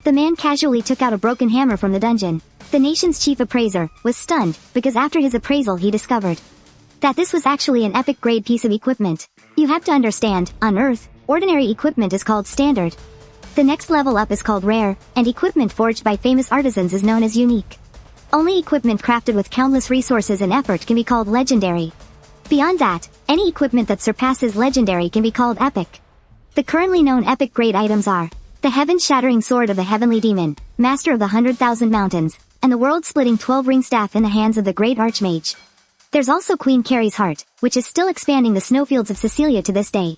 The man casually took out a broken hammer from the dungeon. The nation's chief appraiser was stunned, because after his appraisal he discovered that this was actually an epic grade piece of equipment. You have to understand, on Earth, ordinary equipment is called standard. The next level up is called rare, and equipment forged by famous artisans is known as unique. Only equipment crafted with countless resources and effort can be called legendary. Beyond that, any equipment that surpasses legendary can be called epic. The currently known epic grade items are the heaven-shattering sword of the heavenly demon, master of the 100,000 mountains, and the world-splitting 12-ring staff in the hands of the great archmage. There's also Queen Carrie's heart, which is still expanding the snowfields of Sicilia to this day.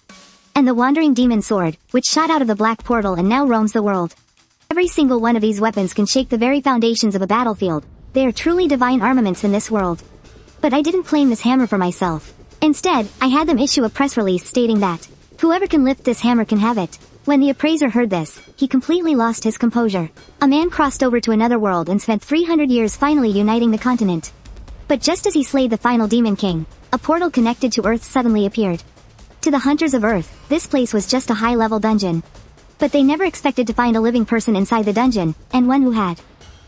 And the wandering demon sword, which shot out of the black portal and now roams the world. Every single one of these weapons can shake the very foundations of a battlefield. They are truly divine armaments in this world. But I didn't claim this hammer for myself. Instead, I had them issue a press release stating that whoever can lift this hammer can have it. When the appraiser heard this, he completely lost his composure. A man crossed over to another world and spent 300 years finally uniting the continent. But just as he slayed the final Demon King, a portal connected to Earth suddenly appeared. To the hunters of Earth, this place was just a high-level dungeon. But they never expected to find a living person inside the dungeon, and one who had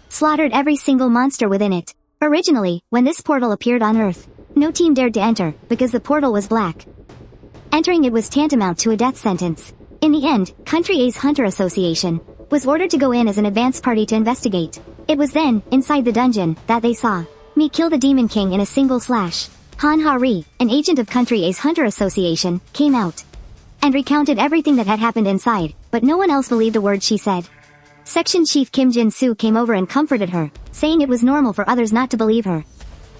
slaughtered every single monster within it. Originally, when this portal appeared on Earth, no team dared to enter, because the portal was black. Entering it was tantamount to a death sentence. In the end, Country A's Hunter Association was ordered to go in as an advance party to investigate. It was then, inside the dungeon, that they saw me kill the Demon King in a single slash. Manhua Story, an agent of Country A's Hunter Association, came out and recounted everything that had happened inside, but no one else believed a word she said. Section Chief Kim Jin-soo came over and comforted her, saying it was normal for others not to believe her.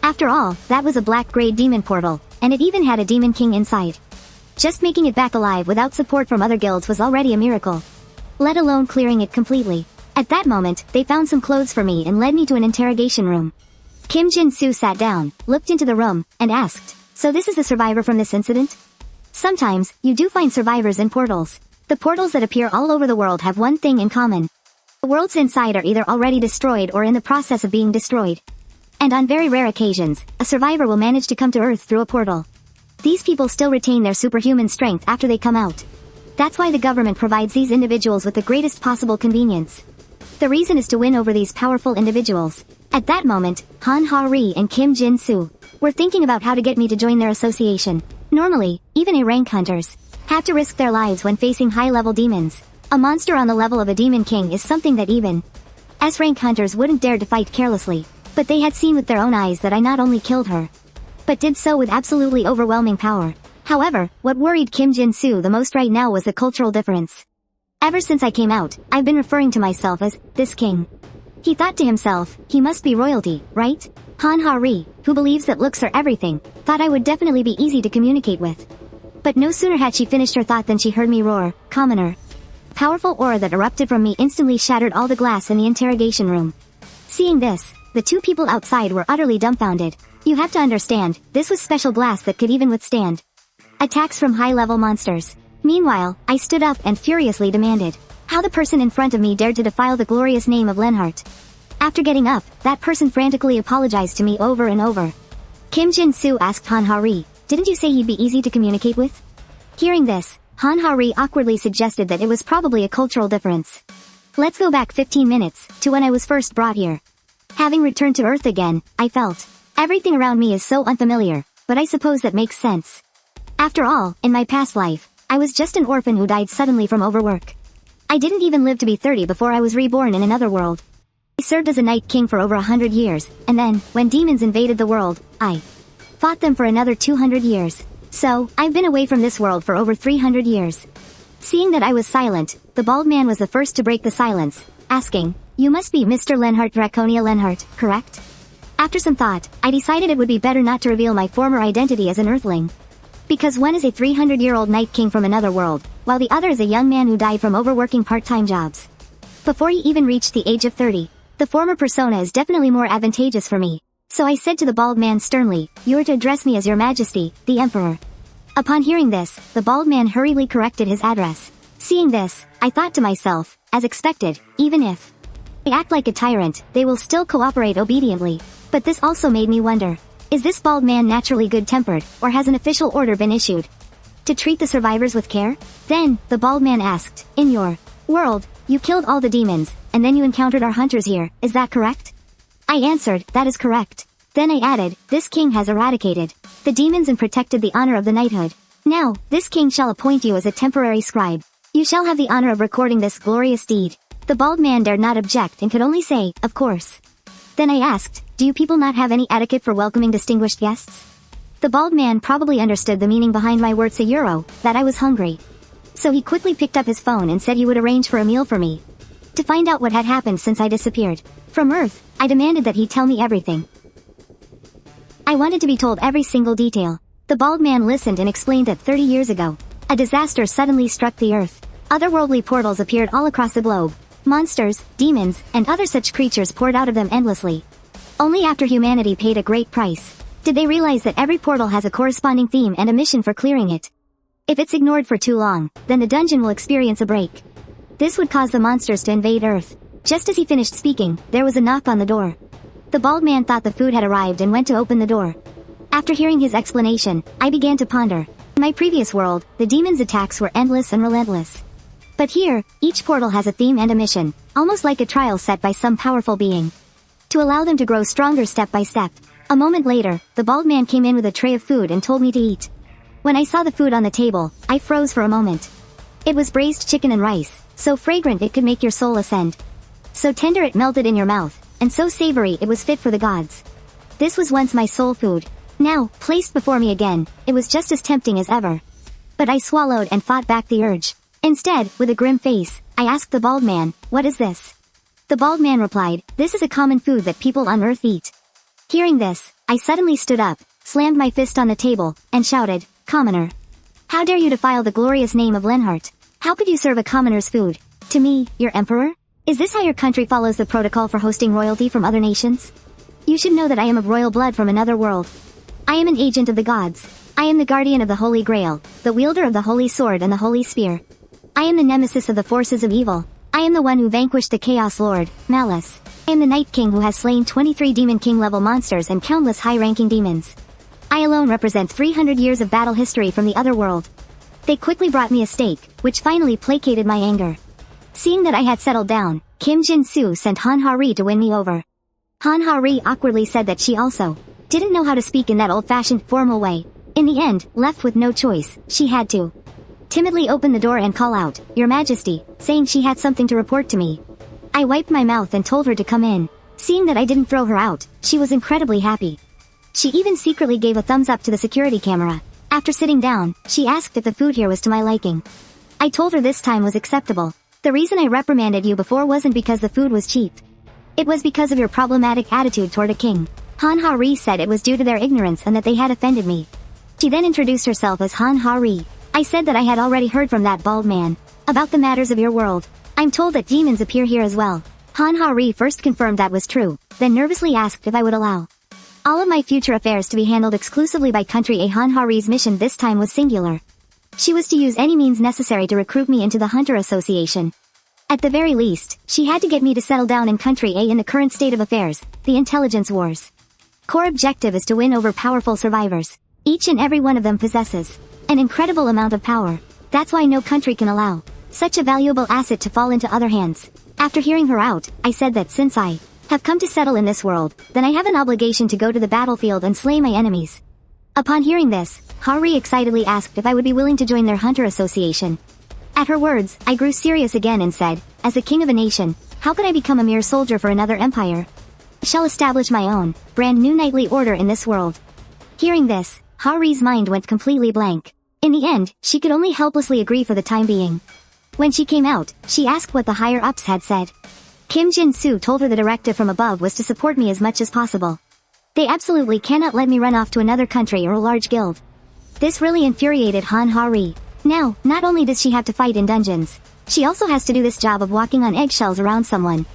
After all, that was a black-grade demon portal, and it even had a Demon King inside. Just making it back alive without support from other guilds was already a miracle. Let alone clearing it completely. At that moment, they found some clothes for me and led me to an interrogation room. Kim Jin-soo sat down, looked into the room, and asked, "So this is the survivor from this incident?" Sometimes, you do find survivors in portals. The portals that appear all over the world have one thing in common. The worlds inside are either already destroyed or in the process of being destroyed. And on very rare occasions, a survivor will manage to come to Earth through a portal. These people still retain their superhuman strength after they come out. That's why the government provides these individuals with the greatest possible convenience. The reason is to win over these powerful individuals. At that moment, Manhua Story and Kim Jin-soo were thinking about how to get me to join their association. Normally, even A-rank hunters have to risk their lives when facing high-level demons. A monster on the level of a Demon King is something that even S-rank hunters wouldn't dare to fight carelessly. But they had seen with their own eyes that I not only killed her, but did so with absolutely overwhelming power. However, what worried Kim Jin-soo the most right now was the cultural difference. Ever since I came out, I've been referring to myself as this king. He thought to himself, he must be royalty, right? Manhua Story, who believes that looks are everything, thought I would definitely be easy to communicate with. But no sooner had she finished her thought than she heard me roar, "Commoner." Powerful aura that erupted from me instantly shattered all the glass in the interrogation room. Seeing this, the two people outside were utterly dumbfounded. You have to understand, this was special glass that could even withstand attacks from high-level monsters. Meanwhile, I stood up and furiously demanded how the person in front of me dared to defile the glorious name of Lenhart. After getting up, that person frantically apologized to me over and over. Kim Jin-soo asked Manhua Story, "Didn't you say he'd be easy to communicate with?" Hearing this, Manhua Story awkwardly suggested that it was probably a cultural difference. Let's go back 15 minutes, to when I was first brought here. Having returned to Earth again, I felt everything around me is so unfamiliar, but I suppose that makes sense. After all, in my past life, I was just an orphan who died suddenly from overwork. I didn't even live to be 30 before I was reborn in another world. I served as a Night King for over 100 years, and then, when demons invaded the world, I fought them for another 200 years. So, I've been away from this world for over 300 years. Seeing that I was silent, the bald man was the first to break the silence, asking, "You must be Mr. Lenhart Draconia Lenhart, correct?" After some thought, I decided it would be better not to reveal my former identity as an Earthling. Because one is a 300-year-old Night King from another world, while the other is a young man who died from overworking part-time jobs. Before he even reached the age of 30, the former persona is definitely more advantageous for me. So I said to the bald man sternly, "You are to address me as Your Majesty, the Emperor." Upon hearing this, the bald man hurriedly corrected his address. Seeing this, I thought to myself, as expected, even if they act like a tyrant, they will still cooperate obediently. But this also made me wonder, is this bald man naturally good-tempered, or has an official order been issued to treat the survivors with care? Then, the bald man asked, "In your world, You killed all the demons, and then you encountered our hunters here, is that correct? I answered, that is correct. Then I added, this king has eradicated the demons and protected the honor of the knighthood. Now, this king shall appoint you as a temporary scribe. You shall have the honor of recording this glorious deed. The bald man dared not object and could only say, of course. Then I asked, do you people not have any etiquette for welcoming distinguished guests? The bald man probably understood the meaning behind my words a euro, that I was hungry. So he quickly picked up his phone and said he would arrange for a meal for me. To find out what had happened since I disappeared from Earth, I demanded that he tell me everything. I wanted to be told every single detail. The bald man listened and explained that 30 years ago, a disaster suddenly struck the Earth. Otherworldly portals appeared all across the globe. Monsters, demons, and other such creatures poured out of them endlessly. Only after humanity paid a great price did they realize that every portal has a corresponding theme and a mission for clearing it. If it's ignored for too long, then the dungeon will experience a break. This would cause the monsters to invade Earth. Just as he finished speaking, there was a knock on the door. The bald man thought the food had arrived and went to open the door. After hearing his explanation, I began to ponder. In my previous world, the demons' attacks were endless and relentless. But here, each portal has a theme and a mission, almost like a trial set by some powerful being, to allow them to grow stronger step by step. A moment later, the bald man came in with a tray of food and told me to eat. When I saw the food on the table, I froze for a moment. It was braised chicken and rice, so fragrant it could make your soul ascend. So tender it melted in your mouth, and so savory it was fit for the gods. This was once my soul food. Now, placed before me again, it was just as tempting as ever. But I swallowed and fought back the urge. Instead, with a grim face, I asked the bald man, what is this? The bald man replied, this is a common food that people on Earth eat. Hearing this, I suddenly stood up, slammed my fist on the table, and shouted, commoner. How dare you defile the glorious name of Lenhart? How could you serve a commoner's food? To me, your emperor? Is this how your country follows the protocol for hosting royalty from other nations? You should know that I am of royal blood from another world. I am an agent of the gods. I am the guardian of the Holy Grail, the wielder of the Holy Sword and the Holy Spear. I am the nemesis of the forces of evil. I am the one who vanquished the Chaos Lord, Malice. I am the Night King who has slain 23 Demon King level monsters and countless high-ranking demons. I alone represent 300 years of battle history from the other world. They quickly brought me a steak, which finally placated my anger. Seeing that I had settled down, Kim Jin-soo sent Han Ha-ri to win me over. Han Ha-ri awkwardly said that she also didn't know how to speak in that old-fashioned, formal way. In the end, left with no choice, she had to timidly open the door and call out, Your Majesty, saying she had something to report to me. I wiped my mouth and told her to come in. Seeing that I didn't throw her out, she was incredibly happy. She even secretly gave a thumbs up to the security camera. After sitting down, she asked if the food here was to my liking. I told her this time was acceptable. The reason I reprimanded you before wasn't because the food was cheap. It was because of your problematic attitude toward a king. Han Ha-ri said it was due to their ignorance and that they had offended me. She then introduced herself as Han Ha-ri. I said that I had already heard from that bald man about the matters of your world. I'm told that demons appear here as well. Han Ha-ri first confirmed that was true, then nervously asked if I would allow all of my future affairs to be handled exclusively by Country A. Han Ha-ri's mission this time was singular. She was to use any means necessary to recruit me into the Hunter Association. At the very least, she had to get me to settle down in Country A in the current state of affairs, the intelligence wars. Core objective is to win over powerful survivors. Each and every one of them possesses an incredible amount of power. That's why no country can allow such a valuable asset to fall into other hands. After hearing her out, I said that since I have come to settle in this world, then I have an obligation to go to the battlefield and slay my enemies. Upon hearing this, Ha-ri excitedly asked if I would be willing to join their Hunter Association. At her words, I grew serious again and said, as a king of a nation, how could I become a mere soldier for another empire? I shall establish my own, brand new knightly order in this world. Hearing this, Ha-ri's mind went completely blank. In the end, she could only helplessly agree for the time being. When she came out, she asked what the higher-ups had said. Kim Jin-soo told her the directive from above was to support me as much as possible. They absolutely cannot let me run off to another country or a large guild. This really infuriated Han Ha-ri. Now, not only does she have to fight in dungeons, she also has to do this job of walking on eggshells around someone.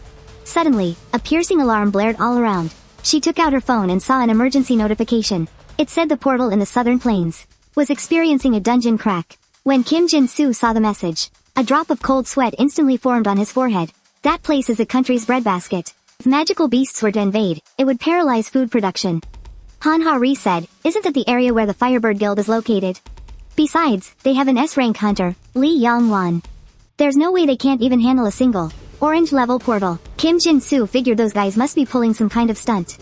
Suddenly, a piercing alarm blared all around. She took out her phone and saw an emergency notification. It said the portal in the southern plains was experiencing a dungeon crack. When Kim Jin-soo saw the message, a drop of cold sweat instantly formed on his forehead. That place is the country's breadbasket. If magical beasts were to invade, it would paralyze food production. Han Ha-ri said, isn't that the area where the Firebird Guild is located? Besides, they have an S-rank hunter, Li Yong-wan. There's no way they can't even handle a single orange-level portal. Kim Jin-soo figured those guys must be pulling some kind of stunt.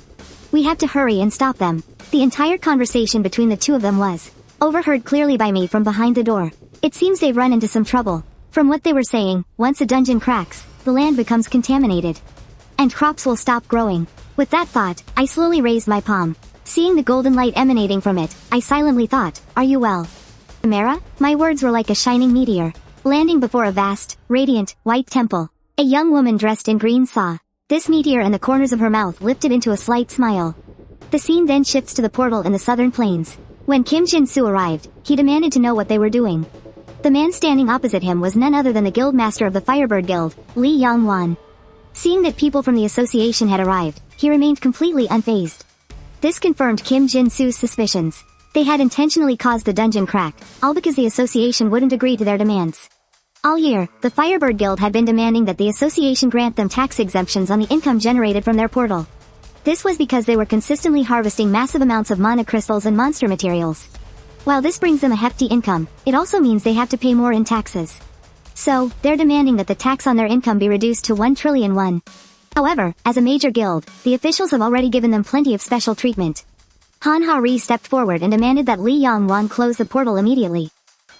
We have to hurry and stop them. The entire conversation between the two of them was overheard clearly by me from behind the door. It seems they've run into some trouble. From what they were saying, once a dungeon cracks, the land becomes contaminated. And crops will stop growing. With that thought, I slowly raised my palm. Seeing the golden light emanating from it, I silently thought, "Are you well, Chimera?" My words were like a shining meteor, landing before a vast, radiant, white temple. A young woman dressed in green saw this meteor and the corners of her mouth lifted into a slight smile. The scene then shifts to the portal in the southern plains. When Kim Jin-soo arrived, he demanded to know what they were doing. The man standing opposite him was none other than the guild master of the Firebird Guild, Lee Young-won. Seeing that people from the association had arrived, he remained completely unfazed. This confirmed Kim Jin-soo's suspicions. They had intentionally caused the dungeon crack, all because the association wouldn't agree to their demands. All year, the Firebird Guild had been demanding that the association grant them tax exemptions on the income generated from their portal. This was because they were consistently harvesting massive amounts of mana crystals and monster materials. While this brings them a hefty income, it also means they have to pay more in taxes. So, they're demanding that the tax on their income be reduced to 1 trillion won. However, as a major guild, the officials have already given them plenty of special treatment. Han-ha-ri stepped forward and demanded that Lee Young-won close the portal immediately.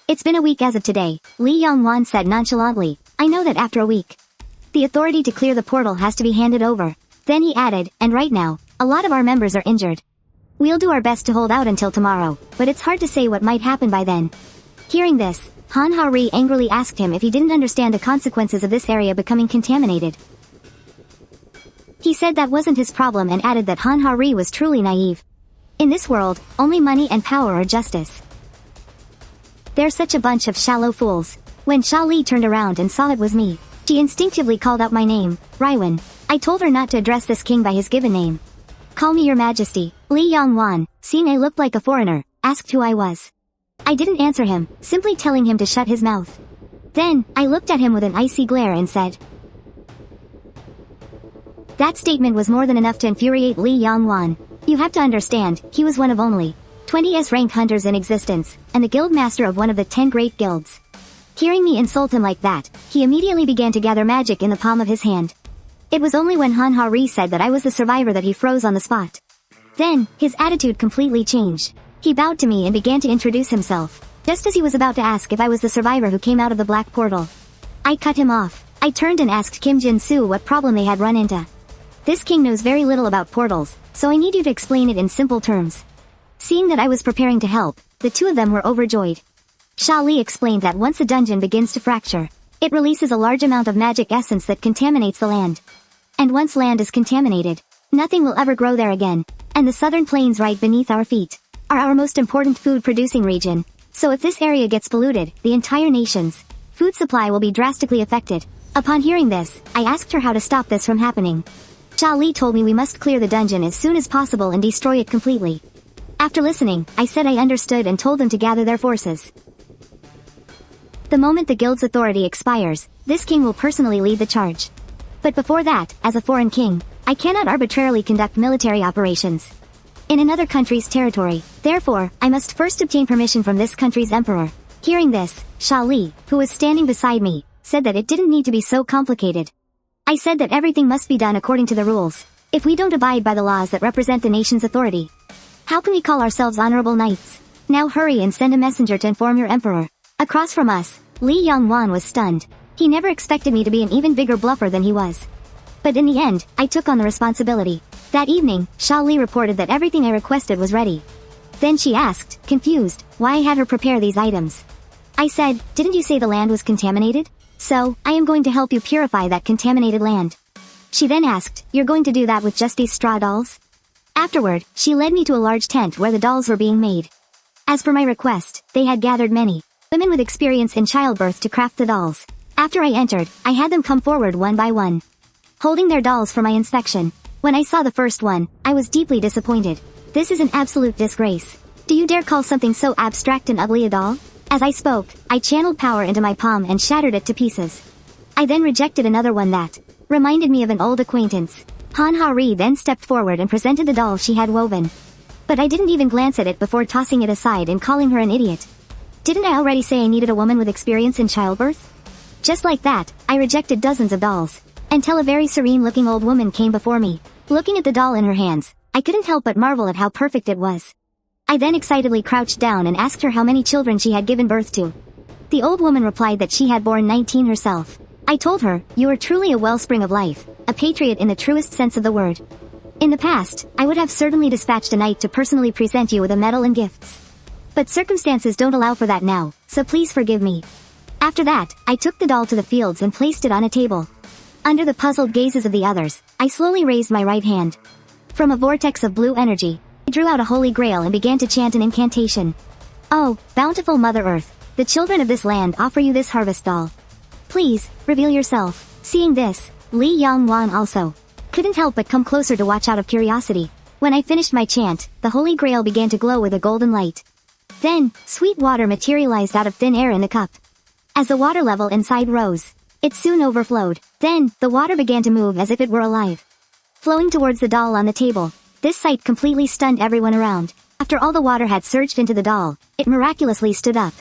"It's been a week as of today," Lee Young-won said nonchalantly. "I know that after a week, the authority to clear the portal has to be handed over." Then he added, "And right now, a lot of our members are injured. We'll do our best to hold out until tomorrow, but it's hard to say what might happen by then." Hearing this, Han-ha-ri angrily asked him if he didn't understand the consequences of this area becoming contaminated. He said that wasn't his problem and added that Han-ha-ri was truly naive. In this world, only money and power are justice. They're such a bunch of shallow fools. When Sha Li turned around and saw it was me, she instinctively called out my name, Raiwan. I told her not to address this king by his given name. "Call me your majesty." Lee Young-won, seeing I looked like a foreigner, asked who I was. I didn't answer him, simply telling him to shut his mouth. Then, I looked at him with an icy glare and said. That statement was more than enough to infuriate Lee Young-won. You have to understand, he was one of only 20 S-rank hunters in existence, and the guild master of one of the 10 great guilds. Hearing me insult him like that, he immediately began to gather magic in the palm of his hand. It was only when Han-ha-ri said that I was the survivor that he froze on the spot. Then, his attitude completely changed. He bowed to me and began to introduce himself, just as he was about to ask if I was the survivor who came out of the black portal. I cut him off. I turned and asked Kim Jin-soo what problem they had run into. This king knows very little about portals, so I need you to explain it in simple terms. Seeing that I was preparing to help, the two of them were overjoyed. Sha Li explained that once a dungeon begins to fracture, it releases a large amount of magic essence that contaminates the land. And once land is contaminated, nothing will ever grow there again. And the southern plains right beneath our feet are our most important food-producing region. So if this area gets polluted, the entire nation's food supply will be drastically affected. Upon hearing this, I asked her how to stop this from happening. Sha Li told me we must clear the dungeon as soon as possible and destroy it completely. After listening, I said I understood and told them to gather their forces. The moment the guild's authority expires, this king will personally lead the charge. But before that, as a foreign king, I cannot arbitrarily conduct military operations in another country's territory. Therefore, I must first obtain permission from this country's emperor. Hearing this, Sha Li, who was standing beside me, said that it didn't need to be so complicated. I said that everything must be done according to the rules. If we don't abide by the laws that represent the nation's authority, how can we call ourselves honorable knights? Now hurry and send a messenger to inform your emperor. Across from us, Lee Young-won was stunned. He never expected me to be an even bigger bluffer than he was. But in the end, I took on the responsibility. That evening, Sha Li reported that everything I requested was ready. Then she asked, confused, why I had her prepare these items. I said, didn't you say the land was contaminated? So, I am going to help you purify that contaminated land. She then asked, you're going to do that with just these straw dolls? Afterward, she led me to a large tent where the dolls were being made. As per my request, they had gathered many women with experience in childbirth to craft the dolls. After I entered, I had them come forward one by one, holding their dolls for my inspection. When I saw the first one, I was deeply disappointed. This is an absolute disgrace. Do you dare call something so abstract and ugly a doll? As I spoke, I channeled power into my palm and shattered it to pieces. I then rejected another one that reminded me of an old acquaintance. Han-ha-ri then stepped forward and presented the doll she had woven. But I didn't even glance at it before tossing it aside and calling her an idiot. Didn't I already say I needed a woman with experience in childbirth? Just like that, I rejected dozens of dolls. Until a very serene-looking old woman came before me. Looking at the doll in her hands, I couldn't help but marvel at how perfect it was. I then excitedly crouched down and asked her how many children she had given birth to. The old woman replied that she had born 19 herself. I told her, "You are truly a wellspring of life, a patriot in the truest sense of the word." In the past, I would have certainly dispatched a knight to personally present you with a medal and gifts. But circumstances don't allow for that now, so please forgive me. After that, I took the doll to the fields and placed it on a table. Under the puzzled gazes of the others, I slowly raised my right hand. From a vortex of blue energy, I drew out a holy grail and began to chant an incantation. "Oh, bountiful Mother Earth, the children of this land offer you this harvest doll. Please, reveal yourself." Seeing this, Li Yangwan also couldn't help but come closer to watch out of curiosity. When I finished my chant, the holy grail began to glow with a golden light. Then, sweet water materialized out of thin air in the cup. As the water level inside rose, it soon overflowed. Then, the water began to move as if it were alive, flowing towards the doll on the table. This sight completely stunned everyone around. After all the water had surged into the doll, it miraculously stood up.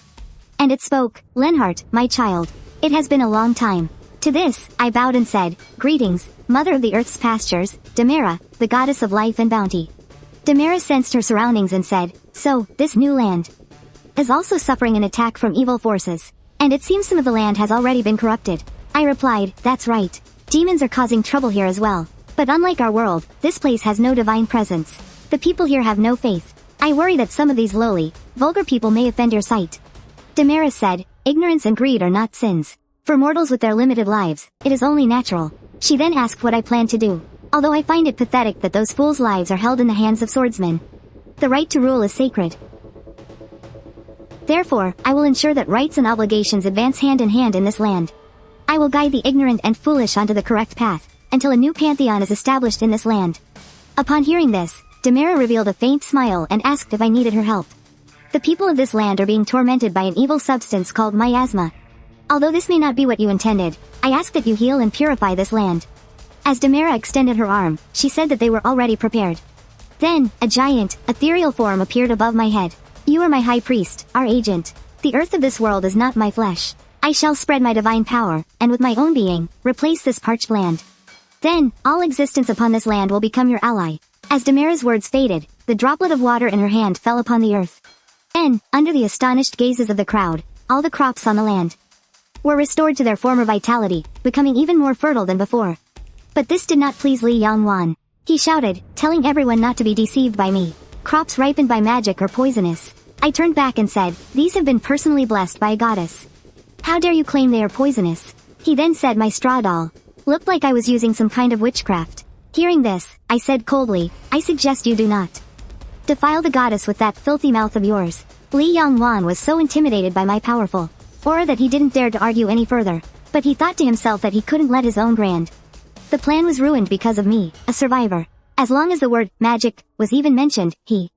And it spoke, "Lenhart, my child. It has been a long time." To this, I bowed and said, "Greetings, Mother of the Earth's pastures, Demera, the goddess of life and bounty." Demera sensed her surroundings and said, "So, this new land is also suffering an attack from evil forces. And it seems some of the land has already been corrupted." I replied, "That's right. Demons are causing trouble here as well. But unlike our world, this place has no divine presence. The people here have no faith. I worry that some of these lowly, vulgar people may offend your sight." Demera said, "Ignorance and greed are not sins. For mortals with their limited lives, it is only natural." She then asked what I planned to do. Although I find it pathetic that those fools' lives are held in the hands of swordsmen. The right to rule is sacred. Therefore, I will ensure that rights and obligations advance hand in hand in this land. I will guide the ignorant and foolish onto the correct path, until a new pantheon is established in this land. Upon hearing this, Demera revealed a faint smile and asked if I needed her help. The people of this land are being tormented by an evil substance called miasma. Although this may not be what you intended, I ask that you heal and purify this land. As Demera extended her arm, she said that they were already prepared. Then, a giant, ethereal form appeared above my head. "You are my high priest, our agent. The earth of this world is not my flesh. I shall spread my divine power, and with my own being, replace this parched land. Then, all existence upon this land will become your ally." As Demera's words faded, the droplet of water in her hand fell upon the earth. Then, under the astonished gazes of the crowd, all the crops on the land were restored to their former vitality, becoming even more fertile than before. But this did not please Li Yangwan. He shouted, telling everyone not to be deceived by me. "Crops ripened by magic are poisonous." I turned back and said, "These have been personally blessed by a goddess. How dare you claim they are poisonous?" He then said my straw doll looked like I was using some kind of witchcraft. Hearing this, I said coldly, "I suggest you do not defile the goddess with that filthy mouth of yours." Li Yangwan was so intimidated by my powerful aura that he didn't dare to argue any further. But he thought to himself that he couldn't let his own grand the plan was ruined because of me, a survivor. As long as the word magic was even mentioned, he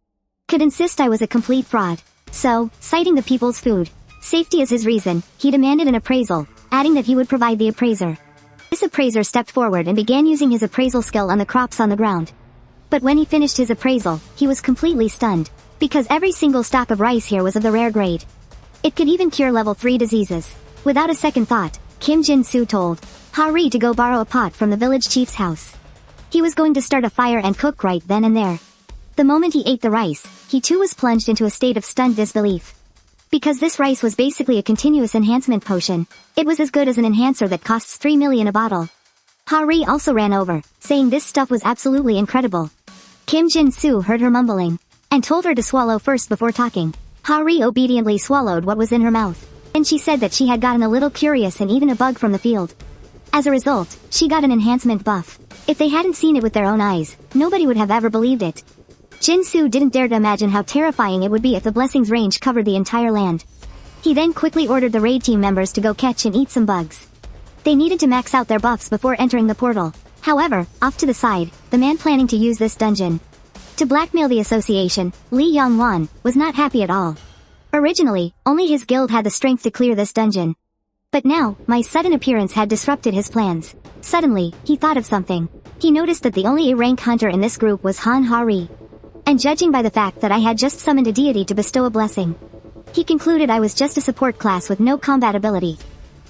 could insist I was a complete fraud. So, citing the people's food safety as his reason, he demanded an appraisal, adding that he would provide the appraiser. This appraiser stepped forward and began using his appraisal skill on the crops on the ground. But when he finished his appraisal, he was completely stunned, because every single stalk of rice here was of the rare grade. It could even cure level 3 diseases. Without a second thought, Kim Jin-soo told Hari to go borrow a pot from the village chief's house. He was going to start a fire and cook right then and there. The moment he ate the rice, he too was plunged into a state of stunned disbelief. Because this rice was basically a continuous enhancement potion, it was as good as an enhancer that costs 3 million a bottle. Hari also ran over, saying this stuff was absolutely incredible. Kim Jin-soo heard her mumbling, and told her to swallow first before talking. Hari obediently swallowed what was in her mouth. Then she said that she had gotten a little curious and eaten a bug from the field. As a result, she got an enhancement buff. If they hadn't seen it with their own eyes, nobody would have ever believed it. Jin-soo didn't dare to imagine how terrifying it would be if the blessings range covered the entire land. He then quickly ordered the raid team members to go catch and eat some bugs. They needed to max out their buffs before entering the portal. However, off to the side, the man planning to use this dungeon to blackmail the association, Li Yangwan, was not happy at all. Originally, only his guild had the strength to clear this dungeon. But now, my sudden appearance had disrupted his plans. Suddenly, he thought of something. He noticed that the only A-rank hunter in this group was Han Hari. And judging by the fact that I had just summoned a deity to bestow a blessing, he concluded I was just a support class with no combat ability.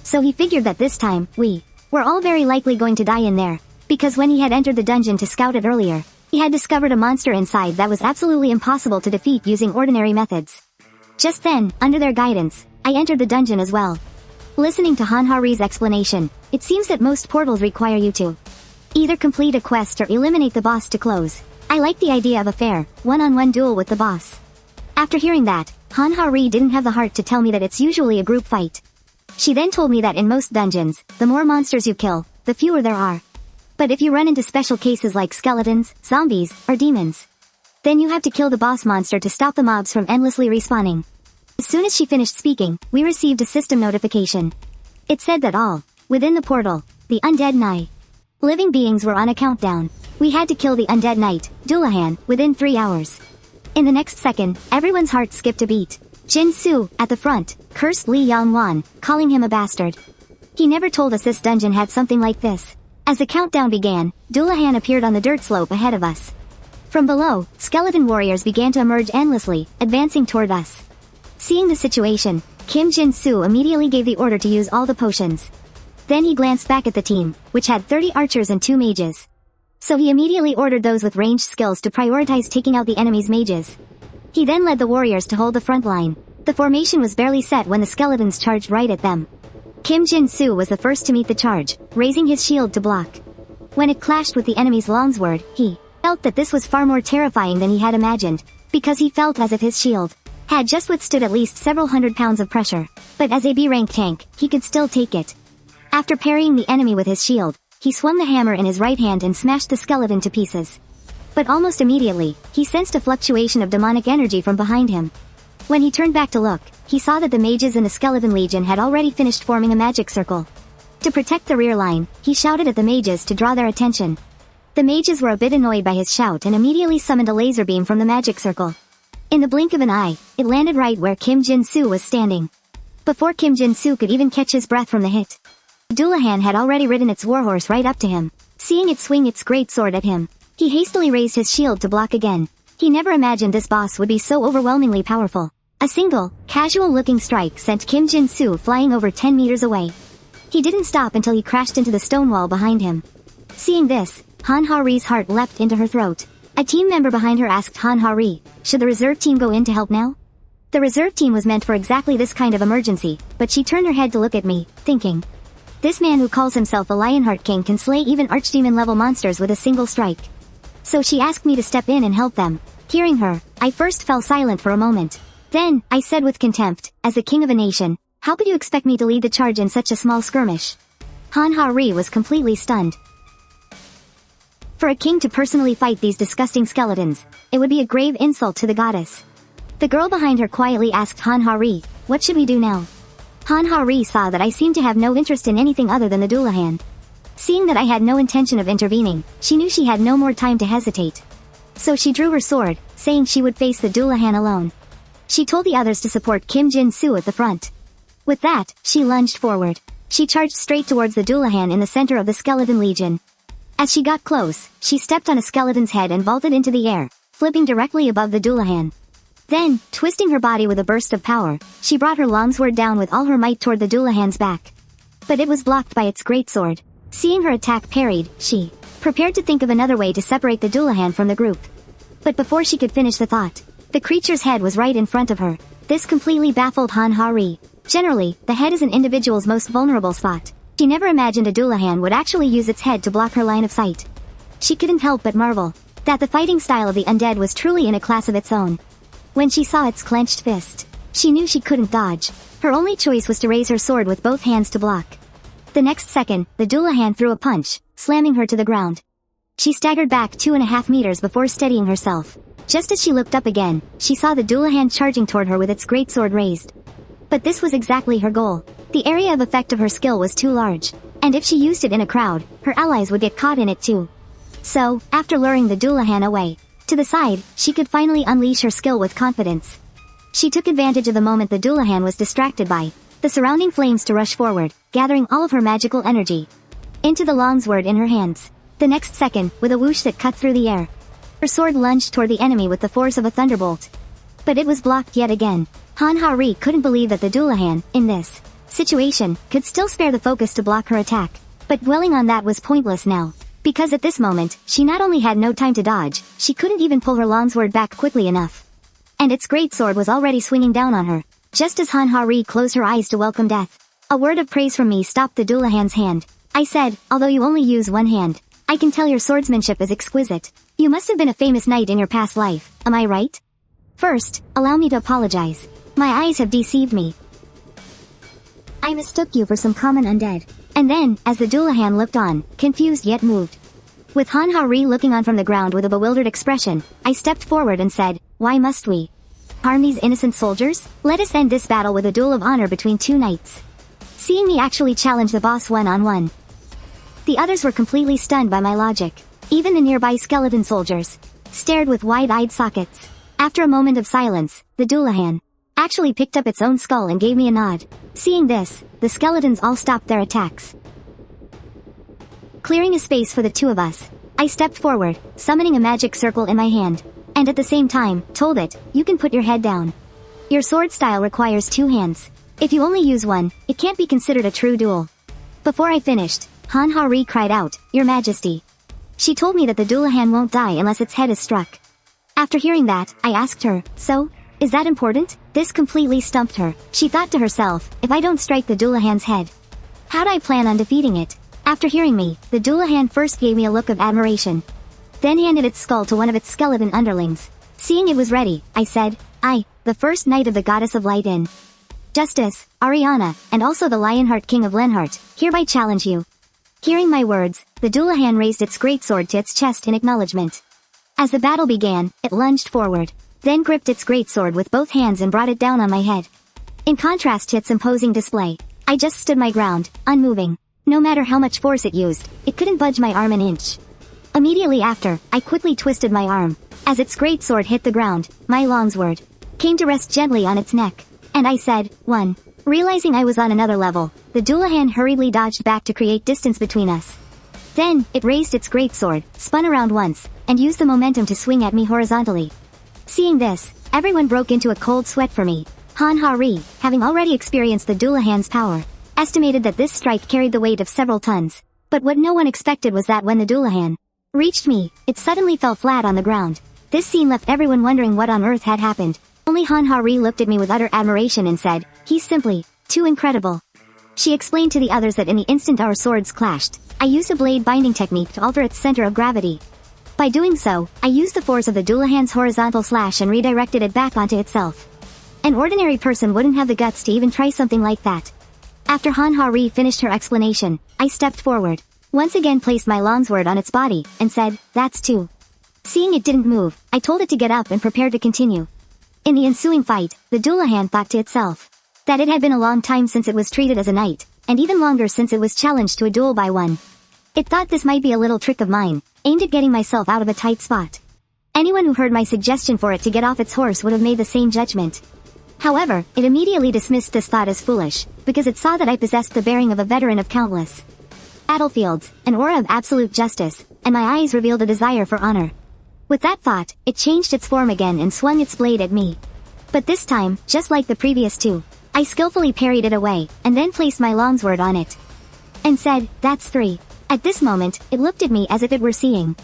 So he figured that this time, we were all very likely going to die in there. Because when he had entered the dungeon to scout it earlier, he had discovered a monster inside that was absolutely impossible to defeat using ordinary methods. Just then, under their guidance, I entered the dungeon as well. Listening to Hanhari's explanation, it seems that most portals require you to either complete a quest or eliminate the boss to close. I like the idea of a fair, one-on-one duel with the boss. After hearing that, Hanhari didn't have the heart to tell me that it's usually a group fight. She then told me that in most dungeons, the more monsters you kill, the fewer there are. But if you run into special cases like skeletons, zombies, or demons, then you have to kill the boss monster to stop the mobs from endlessly respawning. As soon as she finished speaking, we received a system notification. It said that all, within the portal, the undead nigh living beings were on a countdown. We had to kill the undead knight, Dullahan, within 3 hours. In the next second, everyone's heart skipped a beat. Jin Su, at the front, cursed Li Yangwan, calling him a bastard. He never told us this dungeon had something like this. As the countdown began, Dullahan appeared on the dirt slope ahead of us. From below, skeleton warriors began to emerge endlessly, advancing toward us. Seeing the situation, Kim Jin-soo immediately gave the order to use all the potions. Then he glanced back at the team, which had 30 archers and 2 mages. So he immediately ordered those with ranged skills to prioritize taking out the enemy's mages. He then led the warriors to hold the front line. The formation was barely set when the skeletons charged right at them. Kim Jin-soo was the first to meet the charge, raising his shield to block. When it clashed with the enemy's longsword, he felt that this was far more terrifying than he had imagined, because he felt as if his shield had just withstood at least several hundred pounds of pressure. But as a B-rank tank, he could still take it. After parrying the enemy with his shield, he swung the hammer in his right hand and smashed the skeleton to pieces. But almost immediately, he sensed a fluctuation of demonic energy from behind him. When he turned back to look, he saw that the mages in the Skeleton Legion had already finished forming a magic circle. To protect the rear line, he shouted at the mages to draw their attention. The mages were a bit annoyed by his shout and immediately summoned a laser beam from the magic circle. In the blink of an eye, it landed right where Kim Jin-soo was standing. Before Kim Jin-soo could even catch his breath from the hit, Dullahan had already ridden its warhorse right up to him. Seeing it swing its great sword at him, he hastily raised his shield to block again. He never imagined this boss would be so overwhelmingly powerful. A single, casual-looking strike sent Kim Jin-soo flying over 10 meters away. He didn't stop until he crashed into the stone wall behind him. Seeing this, Hanhari's heart leapt into her throat. A team member behind her asked Hanhari, should the reserve team go in to help now? The reserve team was meant for exactly this kind of emergency, but she turned her head to look at me, thinking, this man who calls himself a Lionheart King can slay even archdemon-level monsters with a single strike. So she asked me to step in and help them. Hearing her, I first fell silent for a moment. Then, I said with contempt, as the king of a nation, how could you expect me to lead the charge in such a small skirmish? Hanhari was completely stunned. For a king to personally fight these disgusting skeletons, it would be a grave insult to the goddess. The girl behind her quietly asked Hanhari, what should we do now? Hanhari saw that I seemed to have no interest in anything other than the Dullahan. Seeing that I had no intention of intervening, she knew she had no more time to hesitate. So she drew her sword, saying she would face the Dullahan alone. She told the others to support Kim Jin-soo at the front. With that, she lunged forward. She charged straight towards the Dullahan in the center of the Skeleton Legion. As she got close, she stepped on a skeleton's head and vaulted into the air, flipping directly above the Dullahan. Then, twisting her body with a burst of power, she brought her longsword down with all her might toward the Dullahan's back. But it was blocked by its greatsword. Seeing her attack parried, she prepared to think of another way to separate the Dullahan from the group. But before she could finish the thought, the creature's head was right in front of her. This completely baffled Hanhari. Generally, the head is an individual's most vulnerable spot. She never imagined a Dullahan would actually use its head to block her line of sight. She couldn't help but marvel that the fighting style of the undead was truly in a class of its own. When she saw its clenched fist, she knew she couldn't dodge. Her only choice was to raise her sword with both hands to block. The next second, the Dullahan threw a punch, slamming her to the ground. She staggered back 2.5 meters before steadying herself. Just as she looked up again, she saw the Dullahan charging toward her with its greatsword raised. But this was exactly her goal. The area of effect of her skill was too large, and if she used it in a crowd, her allies would get caught in it too. So, after luring the Dullahan away to the side, she could finally unleash her skill with confidence. She took advantage of the moment the Dullahan was distracted by the surrounding flames to rush forward, gathering all of her magical energy into the longsword in her hands. The next second, with a whoosh that cut through the air, her sword lunged toward the enemy with the force of a thunderbolt. But it was blocked yet again. Hanhari couldn't believe that the Dullahan, in this situation, could still spare the focus to block her attack. But dwelling on that was pointless now. Because at this moment, she not only had no time to dodge, she couldn't even pull her longsword back quickly enough. And its greatsword was already swinging down on her, just as Manhua closed her eyes to welcome death. A word of praise from me stopped the Dullahan's hand. I said, although you only use one hand, I can tell your swordsmanship is exquisite. You must have been a famous knight in your past life, am I right? First, allow me to apologize. My eyes have deceived me. I mistook you for some common undead. And then, as the Dullahan looked on, confused yet moved. With Manhua looking on from the ground with a bewildered expression, I stepped forward and said, why must we harm these innocent soldiers? Let us end this battle with a duel of honor between two knights. Seeing me actually challenge the boss one-on-one. The others were completely stunned by my logic. Even the nearby skeleton soldiers stared with wide-eyed sockets. After a moment of silence, the Dullahan actually picked up its own skull and gave me a nod. Seeing this, the skeletons all stopped their attacks. Clearing a space for the two of us, I stepped forward, summoning a magic circle in my hand, and at the same time, told it, you can put your head down. Your sword style requires two hands. If you only use one, it can't be considered a true duel. Before I finished, Manhua cried out, Your Majesty. She told me that the Dullahan won't die unless its head is struck. After hearing that, I asked her, so? Is that important? This completely stumped her. She thought to herself, if I don't strike the Dullahan's head, how'd I plan on defeating it? After hearing me, the Dullahan first gave me a look of admiration. Then handed its skull to one of its skeleton underlings. Seeing it was ready, I said, I, the first knight of the goddess of light in Justice, Ariana, and also the Lionheart King of Lenheart, hereby challenge you. Hearing my words, the Dullahan raised its greatsword to its chest in acknowledgement. As the battle began, it lunged forward, then gripped its greatsword with both hands and brought it down on my head. In contrast to its imposing display, I just stood my ground, unmoving. No matter how much force it used, it couldn't budge my arm an inch. Immediately after, I quickly twisted my arm. As its greatsword hit the ground, my longsword came to rest gently on its neck. And I said, 1. Realizing I was on another level, the Dullahan hurriedly dodged back to create distance between us. Then, it raised its greatsword, spun around once, and used the momentum to swing at me horizontally. Seeing this, everyone broke into a cold sweat for me. Manhua, having already experienced the Dullahan's power, estimated that this strike carried the weight of several tons. But what no one expected was that when the Dullahan reached me, it suddenly fell flat on the ground. This scene left everyone wondering what on earth had happened. Only Manhua looked at me with utter admiration and said, he's simply too incredible. She explained to the others that in the instant our swords clashed, I used a blade binding technique to alter its center of gravity. By doing so, I used the force of the Dullahan's horizontal slash and redirected it back onto itself. An ordinary person wouldn't have the guts to even try something like that. After Manhua finished her explanation, I stepped forward, once again placed my longsword on its body, and said, that's two. Seeing it didn't move, I told it to get up and prepare to continue. In the ensuing fight, the Dullahan thought to itself that it had been a long time since it was treated as a knight, and even longer since it was challenged to a duel by one. It thought this might be a little trick of mine, aimed at getting myself out of a tight spot. Anyone who heard my suggestion for it to get off its horse would have made the same judgment. However, it immediately dismissed this thought as foolish, because it saw that I possessed the bearing of a veteran of countless battlefields, an aura of absolute justice, and my eyes revealed a desire for honor. With that thought, it changed its form again and swung its blade at me. But this time, just like the previous two, I skillfully parried it away, and then placed my longsword on it. And said, that's 3. At this moment, it looked at me as if it were seeing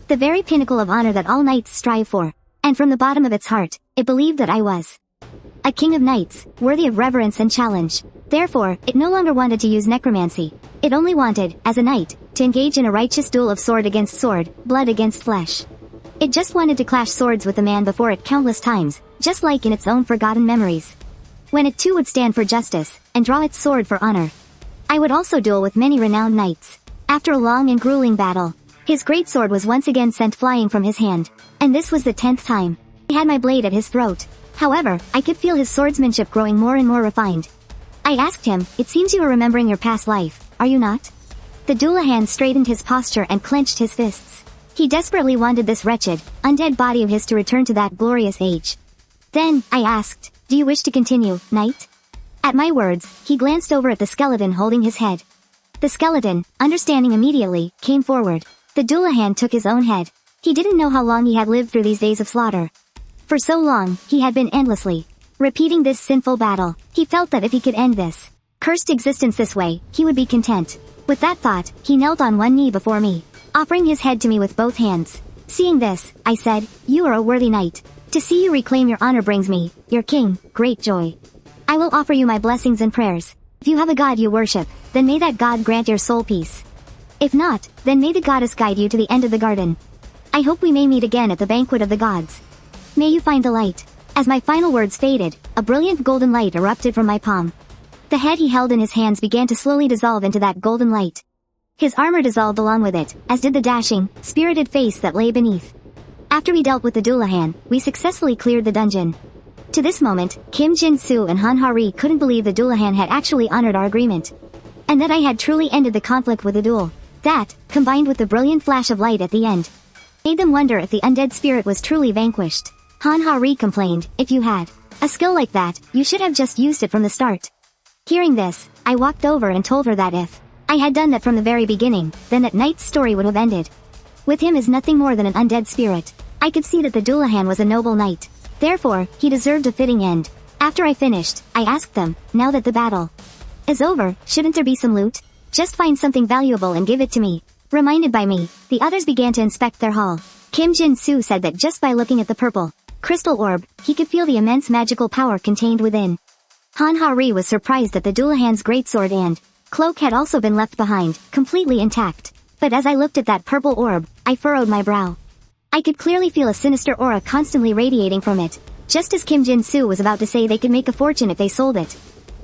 the very pinnacle of honor that all knights strive for. And from the bottom of its heart, it believed that I was a king of knights, worthy of reverence and challenge. Therefore, it no longer wanted to use necromancy. It only wanted, as a knight, to engage in a righteous duel of sword against sword, blood against flesh. It just wanted to clash swords with the man before it countless times, just like in its own forgotten memories. When it too would stand for justice, and draw its sword for honor. I would also duel with many renowned knights. After a long and grueling battle, his greatsword was once again sent flying from his hand, and this was the 10th time. He had my blade at his throat. However, I could feel his swordsmanship growing more and more refined. I asked him, it seems you are remembering your past life, are you not? The Dullahan straightened his posture and clenched his fists. He desperately wanted this wretched, undead body of his to return to that glorious age. Then, I asked, do you wish to continue, knight? At my words, he glanced over at the skeleton holding his head. The skeleton, understanding immediately, came forward. The Dullahan took his own head. He didn't know how long he had lived through these days of slaughter. For so long, he had been endlessly repeating this sinful battle. He felt that if he could end this cursed existence this way, he would be content. With that thought, he knelt on one knee before me, offering his head to me with both hands. Seeing this, I said, "You are a worthy knight. To see you reclaim your honor brings me, your king, great joy. I will offer you my blessings and prayers. If you have a god you worship, then may that god grant your soul peace. If not, then may the goddess guide you to the end of the garden. I hope we may meet again at the banquet of the gods. May you find the light." As my final words faded, a brilliant golden light erupted from my palm. The head he held in his hands began to slowly dissolve into that golden light. His armor dissolved along with it, as did the dashing, spirited face that lay beneath. After we dealt with the Dullahan, we successfully cleared the dungeon. To this moment, Kim Jin-soo and Han Ha-ri couldn't believe the Dullahan had actually honored our agreement. And that I had truly ended the conflict with the duel. That, combined with the brilliant flash of light at the end, made them wonder if the undead spirit was truly vanquished. Han Ha-ri complained, "If you had a skill like that, you should have just used it from the start." Hearing this, I walked over and told her that if I had done that from the very beginning, then that knight's story would have ended. With him is nothing more than an undead spirit. I could see that the Dullahan was a noble knight. Therefore, he deserved a fitting end. After I finished, I asked them, "Now that the battle is over, shouldn't there be some loot? Just find something valuable and give it to me." Reminded by me, the others began to inspect their haul. Kim Jin-soo said that just by looking at the purple crystal orb, he could feel the immense magical power contained within. Han Ha-ri was surprised that the Dullahan's greatsword and cloak had also been left behind, completely intact. But as I looked at that purple orb, I furrowed my brow. I could clearly feel a sinister aura constantly radiating from it. Just as Kim Jin-soo was about to say they could make a fortune if they sold it,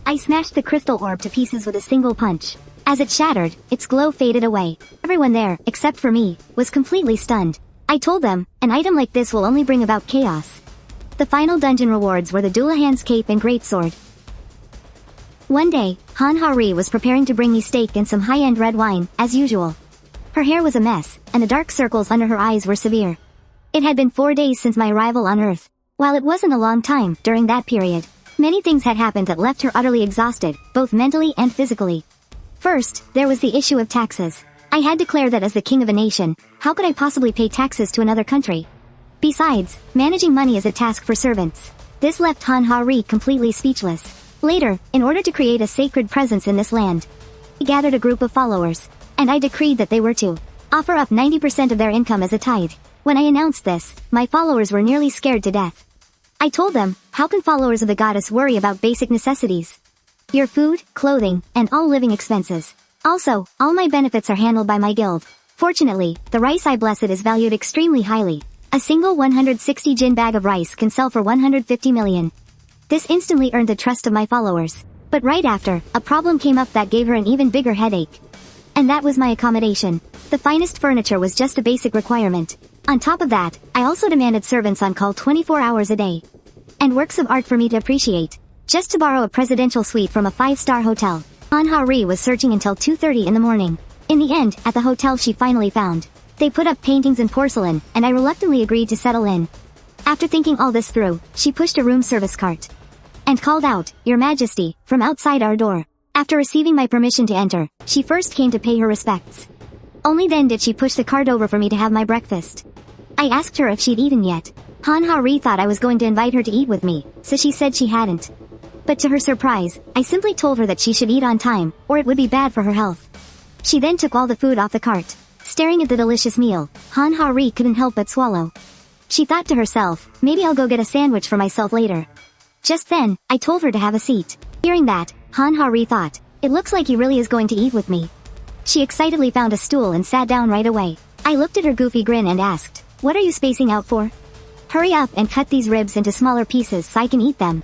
I smashed the crystal orb to pieces with a single punch. As it shattered, its glow faded away. Everyone there, except for me, was completely stunned. I told them, an item like this will only bring about chaos. The final dungeon rewards were the Dullahan's cape and greatsword. One day, Han Ha-ri was preparing to bring me steak and some high-end red wine, as usual. Her hair was a mess, and the dark circles under her eyes were severe. It had been 4 days since my arrival on Earth. While it wasn't a long time, during that period, many things had happened that left her utterly exhausted, both mentally and physically. First, there was the issue of taxes. I had declared that as the king of a nation, how could I possibly pay taxes to another country? Besides, managing money is a task for servants. This left Han Ha-ri completely speechless. Later, in order to create a sacred presence in this land, he gathered a group of followers, and I decreed that they were to offer up 90% of their income as a tithe. When I announced this, my followers were nearly scared to death. I told them, how can followers of the goddess worry about basic necessities? Your food, clothing, and all living expenses. Also, all my benefits are handled by my guild. Fortunately, the rice I blessed is valued extremely highly. A single 160 jin bag of rice can sell for 150 million. This instantly earned the trust of my followers. But right after, a problem came up that gave her an even bigger headache. And that was my accommodation. The finest furniture was just a basic requirement. On top of that, I also demanded servants on call 24 hours a day. And works of art for me to appreciate. Just to borrow a presidential suite from a 5-star hotel. Han Ha-ri was searching until 2:30 in the morning. In the end, at the hotel she finally found. They put up paintings and porcelain, and I reluctantly agreed to settle in. After thinking all this through, she pushed a room service cart and called out, "Your Majesty," from outside our door. After receiving my permission to enter, she first came to pay her respects. Only then did she push the cart over for me to have my breakfast. I asked her if she'd eaten yet. Han Ha-ri thought I was going to invite her to eat with me, so she said she hadn't. But to her surprise, I simply told her that she should eat on time, or it would be bad for her health. She then took all the food off the cart. Staring at the delicious meal, Han Ha-ri couldn't help but swallow. She thought to herself, maybe I'll go get a sandwich for myself later. Just then, I told her to have a seat. Hearing that, Han Ha-ri thought, it looks like he really is going to eat with me. She excitedly found a stool and sat down right away. I looked at her goofy grin and asked, "What are you spacing out for? Hurry up and cut these ribs into smaller pieces so I can eat them."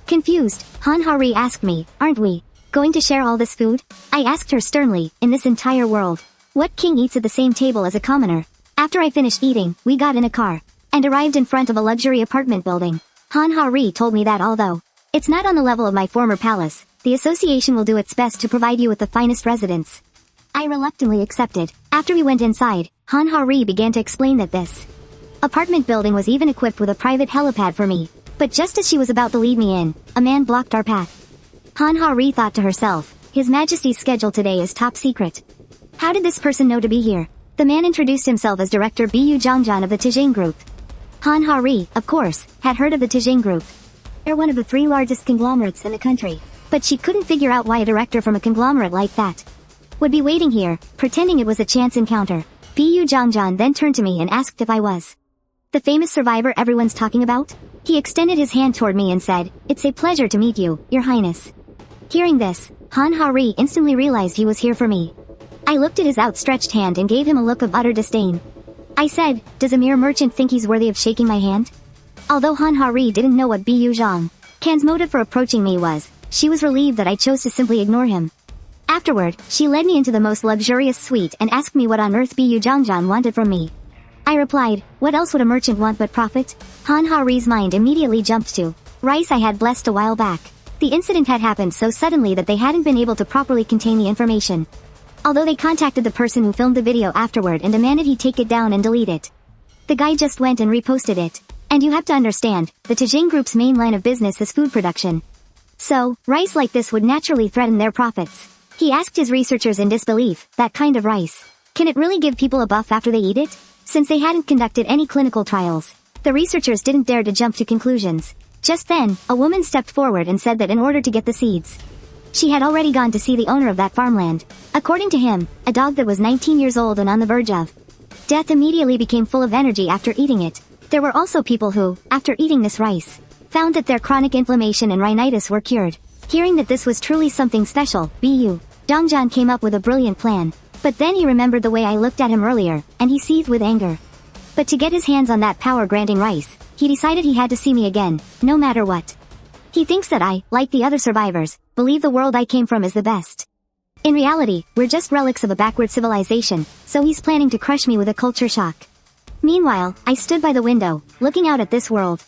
Confused, Han Ha-ri asked me, "Aren't we going to share all this food?" I asked her sternly, in this entire world, what king eats at the same table as a commoner? After I finished eating, we got in a car and arrived in front of a luxury apartment building. Han Ha-ri told me that although it's not on the level of my former palace, the association will do its best to provide you with the finest residence. I reluctantly accepted. After we went inside, Han Ha-ri began to explain that this apartment building was even equipped with a private helipad for me. But just as she was about to lead me in, a man blocked our path. Han Ha-ri thought to herself, His Majesty's schedule today is top secret. How did this person know to be here? The man introduced himself as Director Bu Zhangjian of the Tijing Group. Han Ha-ri, of course, had heard of the Tijing Group. They're one of the 3 largest conglomerates in the country. But she couldn't figure out why a director from a conglomerate like that would be waiting here, pretending it was a chance encounter. Bu Zhangjian then turned to me and asked if I was the famous survivor everyone's talking about. He extended his hand toward me and said, "It's a pleasure to meet you, Your Highness." Hearing this, Han Hari instantly realized he was here for me. I looked at his outstretched hand and gave him a look of utter disdain. I said, "Does a mere merchant think he's worthy of shaking my hand?" Although Han Hari didn't know what Bu Zhangjian's motive for approaching me was, she was relieved that I chose to simply ignore him. Afterward, she led me into the most luxurious suite and asked me what on earth Bu Zhangjian wanted from me. I replied, "What else would a merchant want but profit?" Han Hari's mind immediately jumped to rice I had blessed a while back. The incident had happened so suddenly that they hadn't been able to properly contain the information. Although they contacted the person who filmed the video afterward and demanded he take it down and delete it, the guy just went and reposted it. And you have to understand, the Tijing Group's main line of business is food production. So, rice like this would naturally threaten their profits. He asked his researchers in disbelief, "That kind of rice, can it really give people a buff after they eat it?" Since they hadn't conducted any clinical trials, the researchers didn't dare to jump to conclusions. Just then, a woman stepped forward and said that in order to get the seeds, she had already gone to see the owner of that farmland. According to him, a dog that was 19 years old and on the verge of death immediately became full of energy after eating it. There were also people who, after eating this rice, found that their chronic inflammation and rhinitis were cured. Hearing that this was truly something special, Bu Zhangjian came up with a brilliant plan. But then he remembered the way I looked at him earlier, and he seethed with anger. But to get his hands on that power-granting rice, he decided he had to see me again, no matter what. He thinks that I, like the other survivors, believe the world I came from is the best. In reality, we're just relics of a backward civilization, so he's planning to crush me with a culture shock. Meanwhile, I stood by the window, looking out at this world.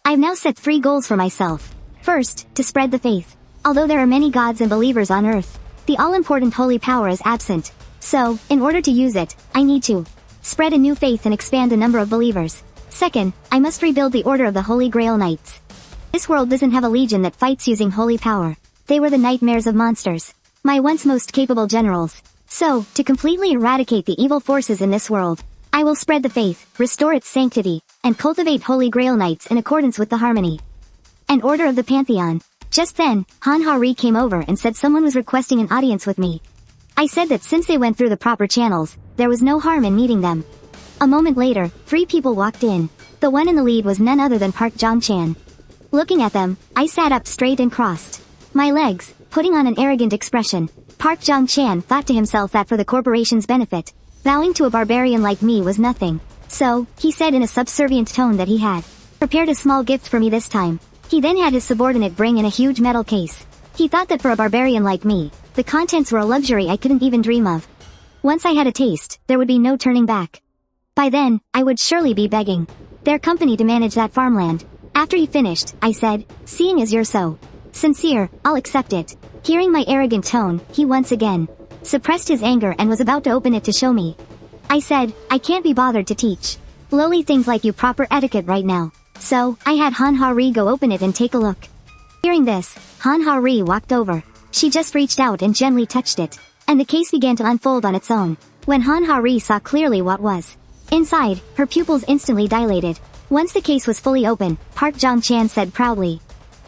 I've now set 3 goals for myself. First, to spread the faith. Although there are many gods and believers on Earth, the all-important holy power is absent. So, in order to use it, I need to spread a new faith and expand the number of believers. Second, I must rebuild the Order of the Holy Grail Knights. This world doesn't have a legion that fights using holy power. They were the nightmares of monsters. My once most capable generals. So, to completely eradicate the evil forces in this world, I will spread the faith, restore its sanctity, and cultivate Holy Grail Knights in accordance with the harmony and order of the Pantheon. Just then, Han Hari came over and said someone was requesting an audience with me. I said that since they went through the proper channels, there was no harm in meeting them. A moment later, 3 people walked in. The one in the lead was none other than Park Jong-chan. Looking at them, I sat up straight and crossed my legs, putting on an arrogant expression. Park Jong-chan thought to himself that for the corporation's benefit, bowing to a barbarian like me was nothing. So, he said in a subservient tone that he had prepared a small gift for me this time. He then had his subordinate bring in a huge metal case. He thought that for a barbarian like me, the contents were a luxury I couldn't even dream of. Once I had a taste, there would be no turning back. By then, I would surely be begging their company to manage that farmland. After he finished, I said, "Seeing as you're so sincere, I'll accept it." Hearing my arrogant tone, he once again suppressed his anger and was about to open it to show me. I said, "I can't be bothered to teach lowly things like you proper etiquette right now." So, I had Han Hari go open it and take a look. Hearing this, Han Hari walked over. She just reached out and gently touched it, and the case began to unfold on its own. When Han Hari saw clearly what was inside, her pupils instantly dilated. Once the case was fully open, Park Jong-chan said proudly,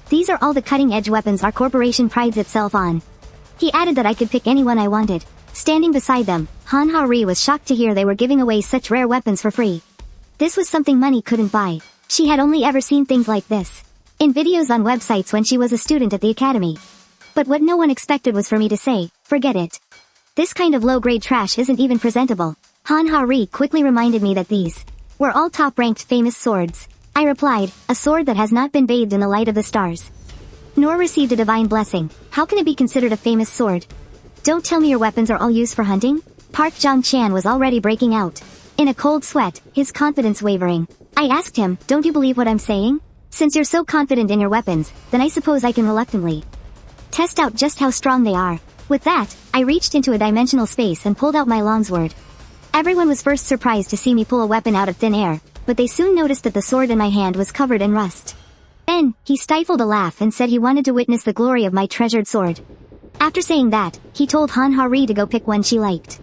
"These are all the cutting-edge weapons our corporation prides itself on." He added that I could pick any one I wanted. Standing beside them, Han Hari was shocked to hear they were giving away such rare weapons for free. This was something money couldn't buy. She had only ever seen things like this in videos on websites when she was a student at the academy. But what no one expected was for me to say, "Forget it. This kind of low-grade trash isn't even presentable." Han Hari quickly reminded me that these were all top-ranked famous swords. I replied, "A sword that has not been bathed in the light of the stars, nor received a divine blessing, how can it be considered a famous sword? Don't tell me your weapons are all used for hunting?" Park Jong-chan was already breaking out in a cold sweat, his confidence wavering. I asked him, "Don't you believe what I'm saying? Since you're so confident in your weapons, then I suppose I can reluctantly test out just how strong they are." With that, I reached into a dimensional space and pulled out my longsword. Everyone was first surprised to see me pull a weapon out of thin air, but they soon noticed that the sword in my hand was covered in rust. Then, he stifled a laugh and said he wanted to witness the glory of my treasured sword. After saying that, he told Han Hari to go pick one she liked.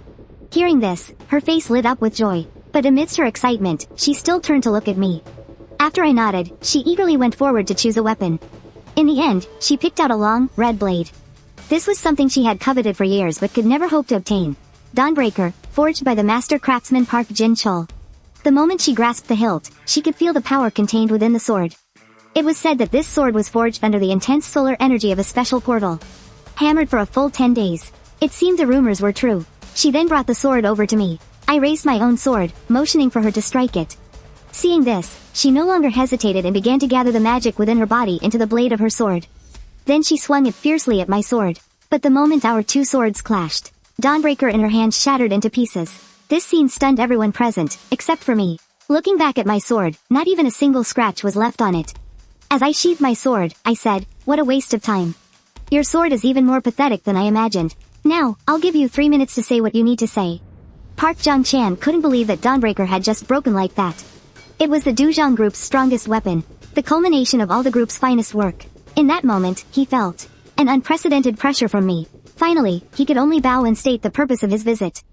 Hearing this, her face lit up with joy, but amidst her excitement, she still turned to look at me. After I nodded, she eagerly went forward to choose a weapon. In the end, she picked out a long, red blade. This was something she had coveted for years but could never hope to obtain. Dawnbreaker, forged by the master craftsman Park Jin-chul. The moment she grasped the hilt, she could feel the power contained within the sword. It was said that this sword was forged under the intense solar energy of a special portal. Hammered for a full 10 days. It seemed the rumors were true. She then brought the sword over to me. I raised my own sword, motioning for her to strike it. Seeing this, she no longer hesitated and began to gather the magic within her body into the blade of her sword. Then she swung it fiercely at my sword. But the moment our two swords clashed, Dawnbreaker in her hand shattered into pieces. This scene stunned everyone present, except for me. Looking back at my sword, not even a single scratch was left on it. As I sheathed my sword, I said, "What a waste of time. Your sword is even more pathetic than I imagined. Now, I'll give you 3 minutes to say what you need to say." Park Jong-chan couldn't believe that Dawnbreaker had just broken like that. It was the Duzhong group's strongest weapon, the culmination of all the group's finest work. In that moment, he felt an unprecedented pressure from me. Finally, he could only bow and state the purpose of his visit.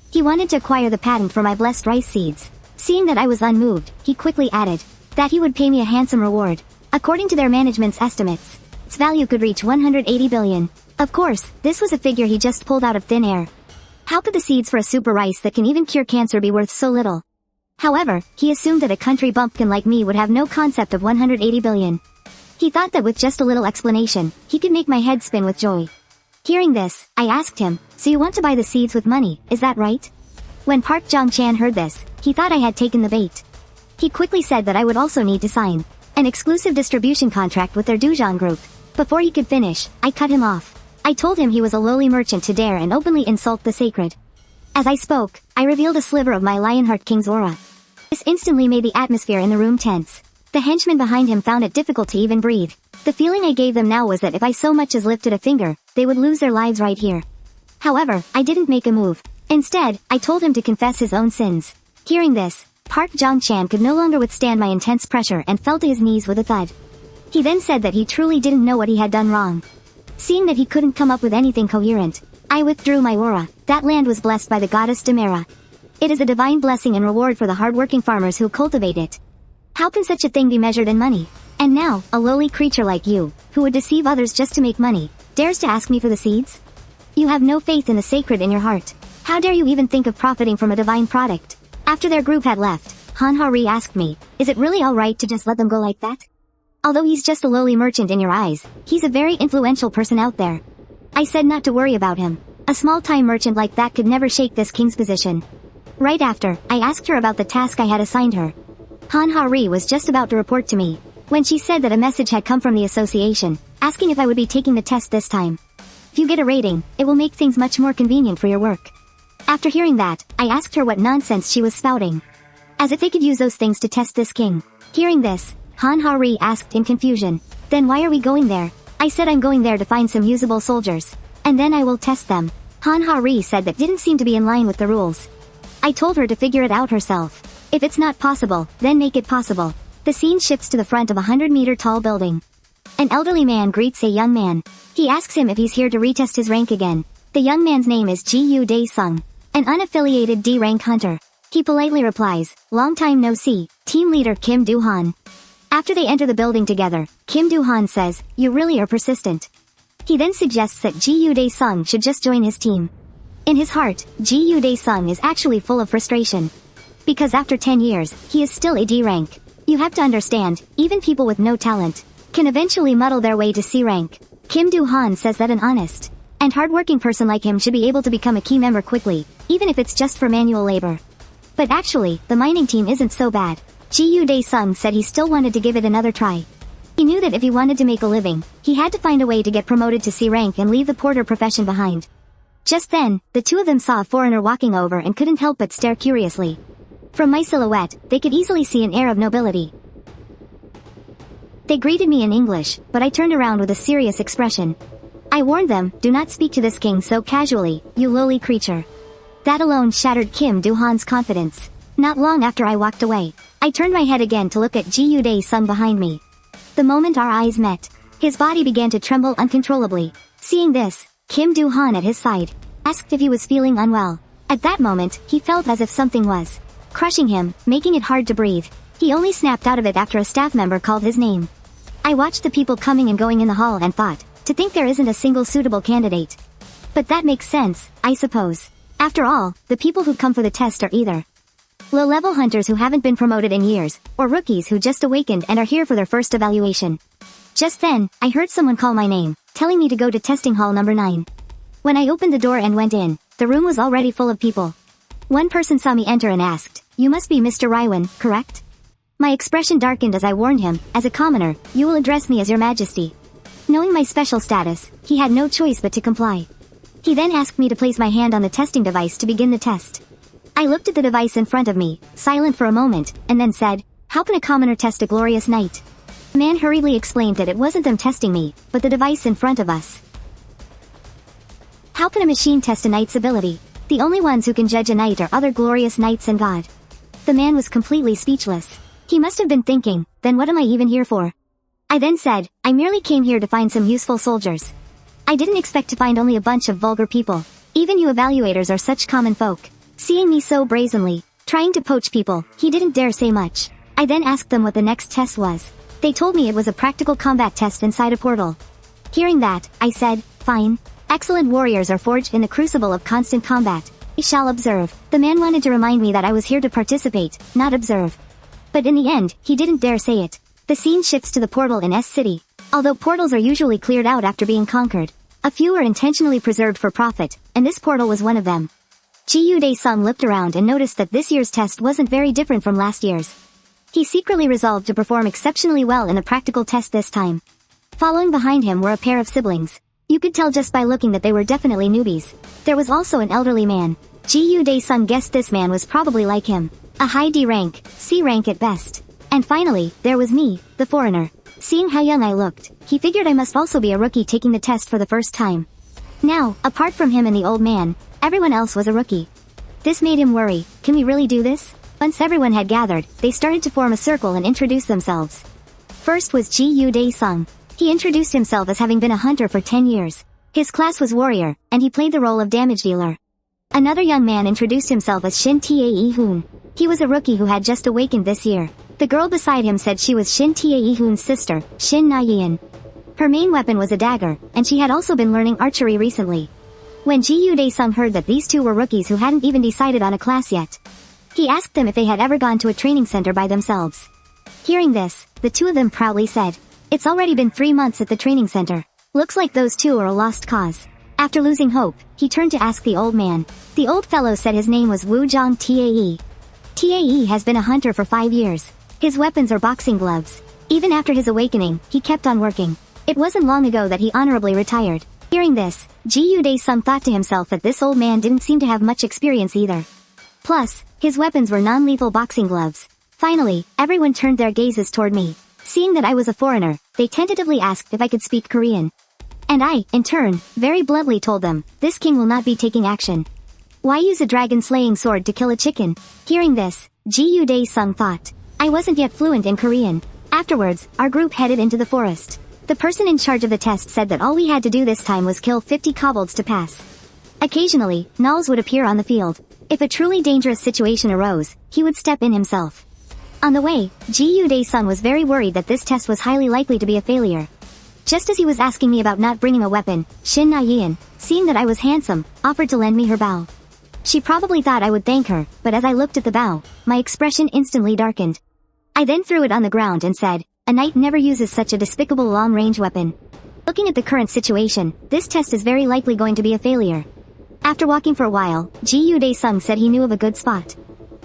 He wanted to acquire the patent for my blessed rice seeds. Seeing that I was unmoved, he quickly added that he would pay me a handsome reward. According to their management's estimates, its value could reach 180 billion. Of course, this was a figure he just pulled out of thin air. How could the seeds for a super rice that can even cure cancer be worth so little? However, he assumed that a country bumpkin like me would have no concept of 180 billion. He thought that with just a little explanation, he could make my head spin with joy. Hearing this, I asked him, "So you want to buy the seeds with money, is that right?" When Park Jong-chan heard this, he thought I had taken the bait. He quickly said that I would also need to sign an exclusive distribution contract with their Duzhong group. Before he could finish, I cut him off. I told him he was a lowly merchant to dare and openly insult the sacred. As I spoke, I revealed a sliver of my Lionheart King's aura. This instantly made the atmosphere in the room tense. The henchmen behind him found it difficult to even breathe. The feeling I gave them now was that if I so much as lifted a finger, they would lose their lives right here. However, I didn't make a move. Instead, I told him to confess his own sins. Hearing this, Park Jong-chan could no longer withstand my intense pressure and fell to his knees with a thud. He then said that he truly didn't know what he had done wrong. Seeing that he couldn't come up with anything coherent, I withdrew my aura. That land was blessed by the goddess Demera. It is a divine blessing and reward for the hardworking farmers who cultivate it. How can such a thing be measured in money? And now, a lowly creature like you, who would deceive others just to make money, dares to ask me for the seeds? You have no faith in the sacred in your heart. How dare you even think of profiting from a divine product? After their group had left, Han-ha-ri asked me, "Is it really alright to just let them go like that? Although he's just a lowly merchant in your eyes, he's a very influential person out there." I said not to worry about him. A small-time merchant like that could never shake this king's position. Right after, I asked her about the task I had assigned her. Han-ha-ri was just about to report to me, when she said that a message had come from the association, asking if I would be taking the test this time. If you get a rating, it will make things much more convenient for your work. After hearing that, I asked her what nonsense she was spouting. As if they could use those things to test this king. Hearing this, Han-ha-ri asked in confusion, "Then why are we going there?" I said I'm going there to find some usable soldiers. And then I will test them. Han-ha-ri said that didn't seem to be in line with the rules. I told her to figure it out herself. If it's not possible, then make it possible. The scene shifts to the front of a 100-meter tall building. An elderly man greets a young man. He asks him if he's here to retest his rank again. The young man's name is Ji-yu Dae-sung, an unaffiliated D-rank hunter. He politely replies, "Long time no see, team leader Kim Do-han." After they enter the building together, Kim Do-han says, "You really are persistent." He then suggests that Ji-yu Dae-sung should just join his team. In his heart, Ji-yu Dae-sung is actually full of frustration. Because after 10 years, he is still a D rank. You have to understand, even people with no talent can eventually muddle their way to C rank. Kim Do-han says that an honest and hardworking person like him should be able to become a key member quickly, even if it's just for manual labor. But actually, the mining team isn't so bad. Ji-yu Dae-sung said he still wanted to give it another try. He knew that if he wanted to make a living, he had to find a way to get promoted to C rank and leave the porter profession behind. Just then, the two of them saw a foreigner walking over and couldn't help but stare curiously. From my silhouette, they could easily see an air of nobility. They greeted me in English, but I turned around with a serious expression. I warned them, "Do not speak to this king so casually, you lowly creature." That alone shattered Kim Do-han's confidence. Not long after I walked away, I turned my head again to look at Ji-yu Dae-sung behind me. The moment our eyes met, his body began to tremble uncontrollably. Seeing this, Kim Do-han at his side asked if he was feeling unwell. At that moment, he felt as if something was crushing him, making it hard to breathe. He only snapped out of it after a staff member called his name. I watched the people coming and going in the hall and thought, to think there isn't a single suitable candidate. But that makes sense, I suppose. After all, the people who come for the test are either low-level hunters who haven't been promoted in years, or rookies who just awakened and are here for their first evaluation. Just then, I heard someone call my name, telling me to go to testing hall number 9. When I opened the door and went in, the room was already full of people. One person saw me enter and asked, "You must be Mr. Rywan, correct?" My expression darkened as I warned him, "As a commoner, you will address me as your majesty." Knowing my special status, he had no choice but to comply. He then asked me to place my hand on the testing device to begin the test. I looked at the device in front of me, silent for a moment, and then said, "How can a commoner test a glorious knight?" The man hurriedly explained that it wasn't them testing me, but the device in front of us. How can a machine test a knight's ability? The only ones who can judge a knight are other glorious knights and God. The man was completely speechless. He must have been thinking, then what am I even here for? I then said, "I merely came here to find some useful soldiers." I didn't expect to find only a bunch of vulgar people. Even you evaluators are such common folk. Seeing me so brazenly, trying to poach people, he didn't dare say much. I then asked them what the next test was. They told me it was a practical combat test inside a portal. Hearing that, I said, "Fine. Excellent warriors are forged in the crucible of constant combat. We shall observe." The man wanted to remind me that I was here to participate, not observe. But in the end, he didn't dare say it. The scene shifts to the portal in S City. Although portals are usually cleared out after being conquered, a few are intentionally preserved for profit, and this portal was one of them. Ji Dae-sung looked around and noticed that this year's test wasn't very different from last year's. He secretly resolved to perform exceptionally well in the practical test this time. Following behind him were a pair of siblings. You could tell just by looking that they were definitely newbies. There was also an elderly man. Ji Dae-sung guessed this man was probably like him. A high D rank, C rank at best. And finally, there was me, the foreigner. Seeing how young I looked, he figured I must also be a rookie taking the test for the first time. Now, apart from him and the old man, everyone else was a rookie. This made him worry, can we really do this? Once everyone had gathered, they started to form a circle and introduce themselves. First was Ji Dae-sung. He introduced himself as having been a hunter for 10 years. His class was warrior, and he played the role of damage dealer. Another young man introduced himself as Shin Tae-hoon. He was a rookie who had just awakened this year. The girl beside him said she was Shin Tae-hoon's sister, Shin Na-yeon. Her main weapon was a dagger, and she had also been learning archery recently. When Ji Dae-sung heard that these two were rookies who hadn't even decided on a class yet, he asked them if they had ever gone to a training center by themselves. Hearing this, the two of them proudly said, "It's already been 3 months at the training center. Looks like those two are a lost cause." After losing hope, he turned to ask the old man. The old fellow said his name was Woo-jong Tae. Tae has been a hunter for 5 years. His weapons are boxing gloves. Even after his awakening, he kept on working. It wasn't long ago that he honorably retired. Hearing this, Ji Dae-sung thought to himself that this old man didn't seem to have much experience either. Plus, his weapons were non-lethal boxing gloves. Finally, everyone turned their gazes toward me. Seeing that I was a foreigner, they tentatively asked if I could speak Korean. And I, in turn, very bluntly told them, this king will not be taking action. Why use a dragon-slaying sword to kill a chicken? Hearing this, Ji Dae-sung thought, I wasn't yet fluent in Korean. Afterwards, our group headed into the forest. The person in charge of the test said that all we had to do this time was kill 50 kobolds to pass. Occasionally, gnolls would appear on the field. If a truly dangerous situation arose, he would step in himself. On the way, Ji Dae-sung was very worried that this test was highly likely to be a failure. Just as he was asking me about not bringing a weapon, Shin Na-yeon, seeing that I was handsome, offered to lend me her bow. She probably thought I would thank her, but as I looked at the bow, my expression instantly darkened. I then threw it on the ground and said, a knight never uses such a despicable long-range weapon. Looking at the current situation, this test is very likely going to be a failure. After walking for a while, Ji Dae-sung said he knew of a good spot.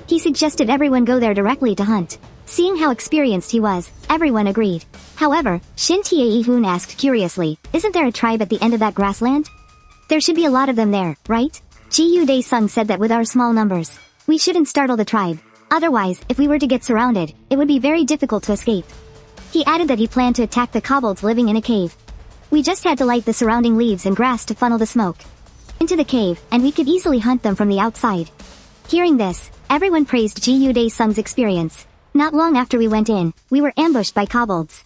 He suggested everyone go there directly to hunt. Seeing how experienced he was, everyone agreed. However, Shin Tae-hoon asked curiously, isn't there a tribe at the end of that grassland? There should be a lot of them there, right? Ji Dae-sung said that with our small numbers, we shouldn't startle the tribe. Otherwise, if we were to get surrounded, it would be very difficult to escape. He added that he planned to attack the kobolds living in a cave. We just had to light the surrounding leaves and grass to funnel the smoke into the cave, and we could easily hunt them from the outside. Hearing this, everyone praised Ji Dae-sung's experience. Not long after we went in, we were ambushed by kobolds.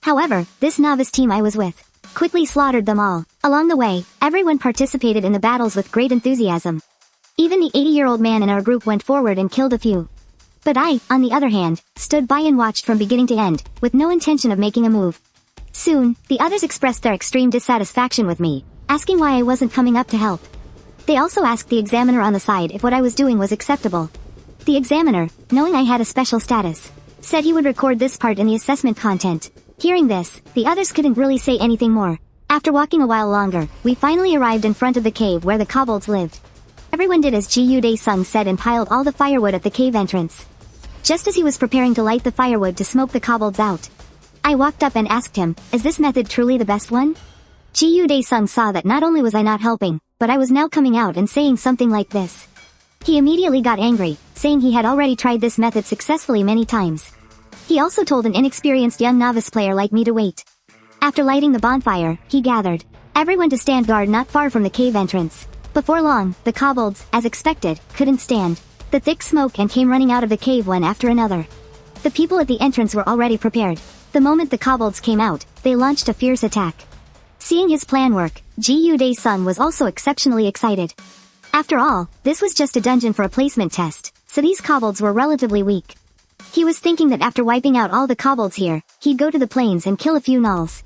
However, this novice team I was with quickly slaughtered them all. Along the way, everyone participated in the battles with great enthusiasm. Even the 80-year-old man in our group went forward and killed a few. But I, on the other hand, stood by and watched from beginning to end, with no intention of making a move. Soon, the others expressed their extreme dissatisfaction with me, asking why I wasn't coming up to help. They also asked the examiner on the side if what I was doing was acceptable. The examiner, knowing I had a special status, said he would record this part in the assessment content. Hearing this, the others couldn't really say anything more. After walking a while longer, we finally arrived in front of the cave where the kobolds lived. Everyone did as Ji Dae-sung said and piled all the firewood at the cave entrance. Just as he was preparing to light the firewood to smoke the kobolds out, I walked up and asked him, is this method truly the best one? Ji Dae-sung saw that not only was I not helping, but I was now coming out and saying something like this. He immediately got angry, saying he had already tried this method successfully many times. He also told an inexperienced young novice player like me to wait. After lighting the bonfire, he gathered everyone to stand guard not far from the cave entrance. Before long, the kobolds, as expected, couldn't stand the thick smoke and came running out of the cave one after another. The people at the entrance were already prepared. The moment the kobolds came out, they launched a fierce attack. Seeing his plan work, Ji Dae-sung was also exceptionally excited. After all, this was just a dungeon for a placement test, so these kobolds were relatively weak. He was thinking that after wiping out all the kobolds here, he'd go to the plains and kill a few gnolls.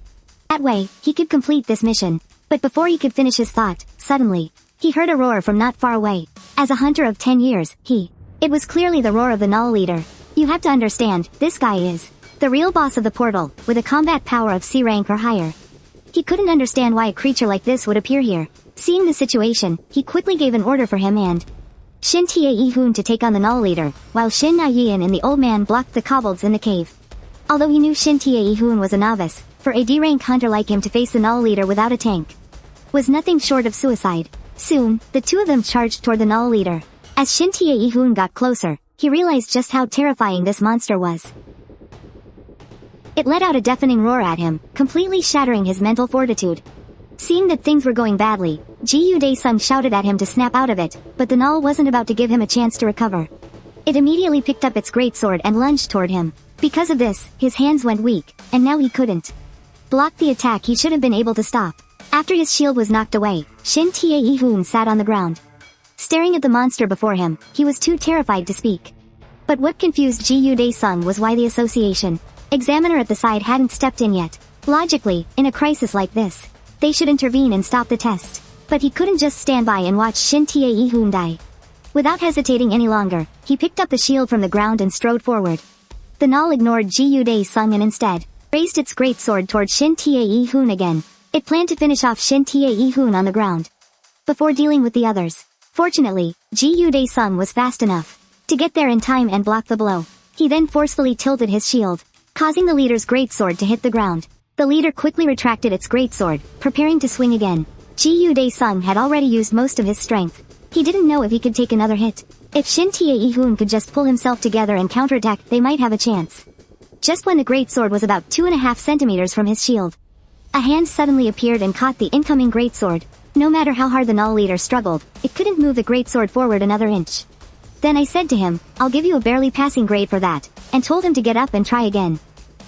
That way, he could complete this mission. But before he could finish his thought, suddenly, he heard a roar from not far away. As a hunter of 10 years, it was clearly the roar of the gnoll leader. You have to understand, this guy is the real boss of the portal, with a combat power of C rank or higher. He couldn't understand why a creature like this would appear here. Seeing the situation, he quickly gave an order for him and Shin Tae-hoon to take on the gnoll leader, while Shin Na-yeon and the old man blocked the kobolds in the cave. Although he knew Shin Tae-hoon was a novice, for a D-rank hunter like him to face the gnoll leader without a tank was nothing short of suicide. Soon, the two of them charged toward the gnoll leader. As Shin Tae-hoon got closer, he realized just how terrifying this monster was. It let out a deafening roar at him, completely shattering his mental fortitude. Seeing that things were going badly, Ji Dae-sung shouted at him to snap out of it, but the gnoll wasn't about to give him a chance to recover. It immediately picked up its greatsword and lunged toward him. Because of this, his hands went weak, and now he couldn't block the attack he should have been able to stop. After his shield was knocked away, Shin Tae-hoon sat on the ground. Staring at the monster before him, he was too terrified to speak. But what confused Ji Dae-sung was why the association examiner at the side hadn't stepped in yet. Logically, in a crisis like this, they should intervene and stop the test. But he couldn't just stand by and watch Shin Tae-hoon die. Without hesitating any longer, he picked up the shield from the ground and strode forward. The gnoll ignored Ji Dae-sung and instead raised its greatsword toward Shin Tae-hoon again. It planned to finish off Shin Tae-hoon on the ground before dealing with the others. Fortunately, Ji Dae-sung was fast enough to get there in time and block the blow. He then forcefully tilted his shield, causing the leader's greatsword to hit the ground. The leader quickly retracted its greatsword, preparing to swing again. Ji Dae-sung had already used most of his strength. He didn't know if he could take another hit. If Shin Tae-hoon could just pull himself together and counterattack, they might have a chance. Just when the greatsword was about 2.5 centimeters from his shield, a hand suddenly appeared and caught the incoming greatsword. No matter how hard the gnoll leader struggled, it couldn't move the greatsword forward another inch. Then I said to him, I'll give you a barely passing grade for that, and told him to get up and try again.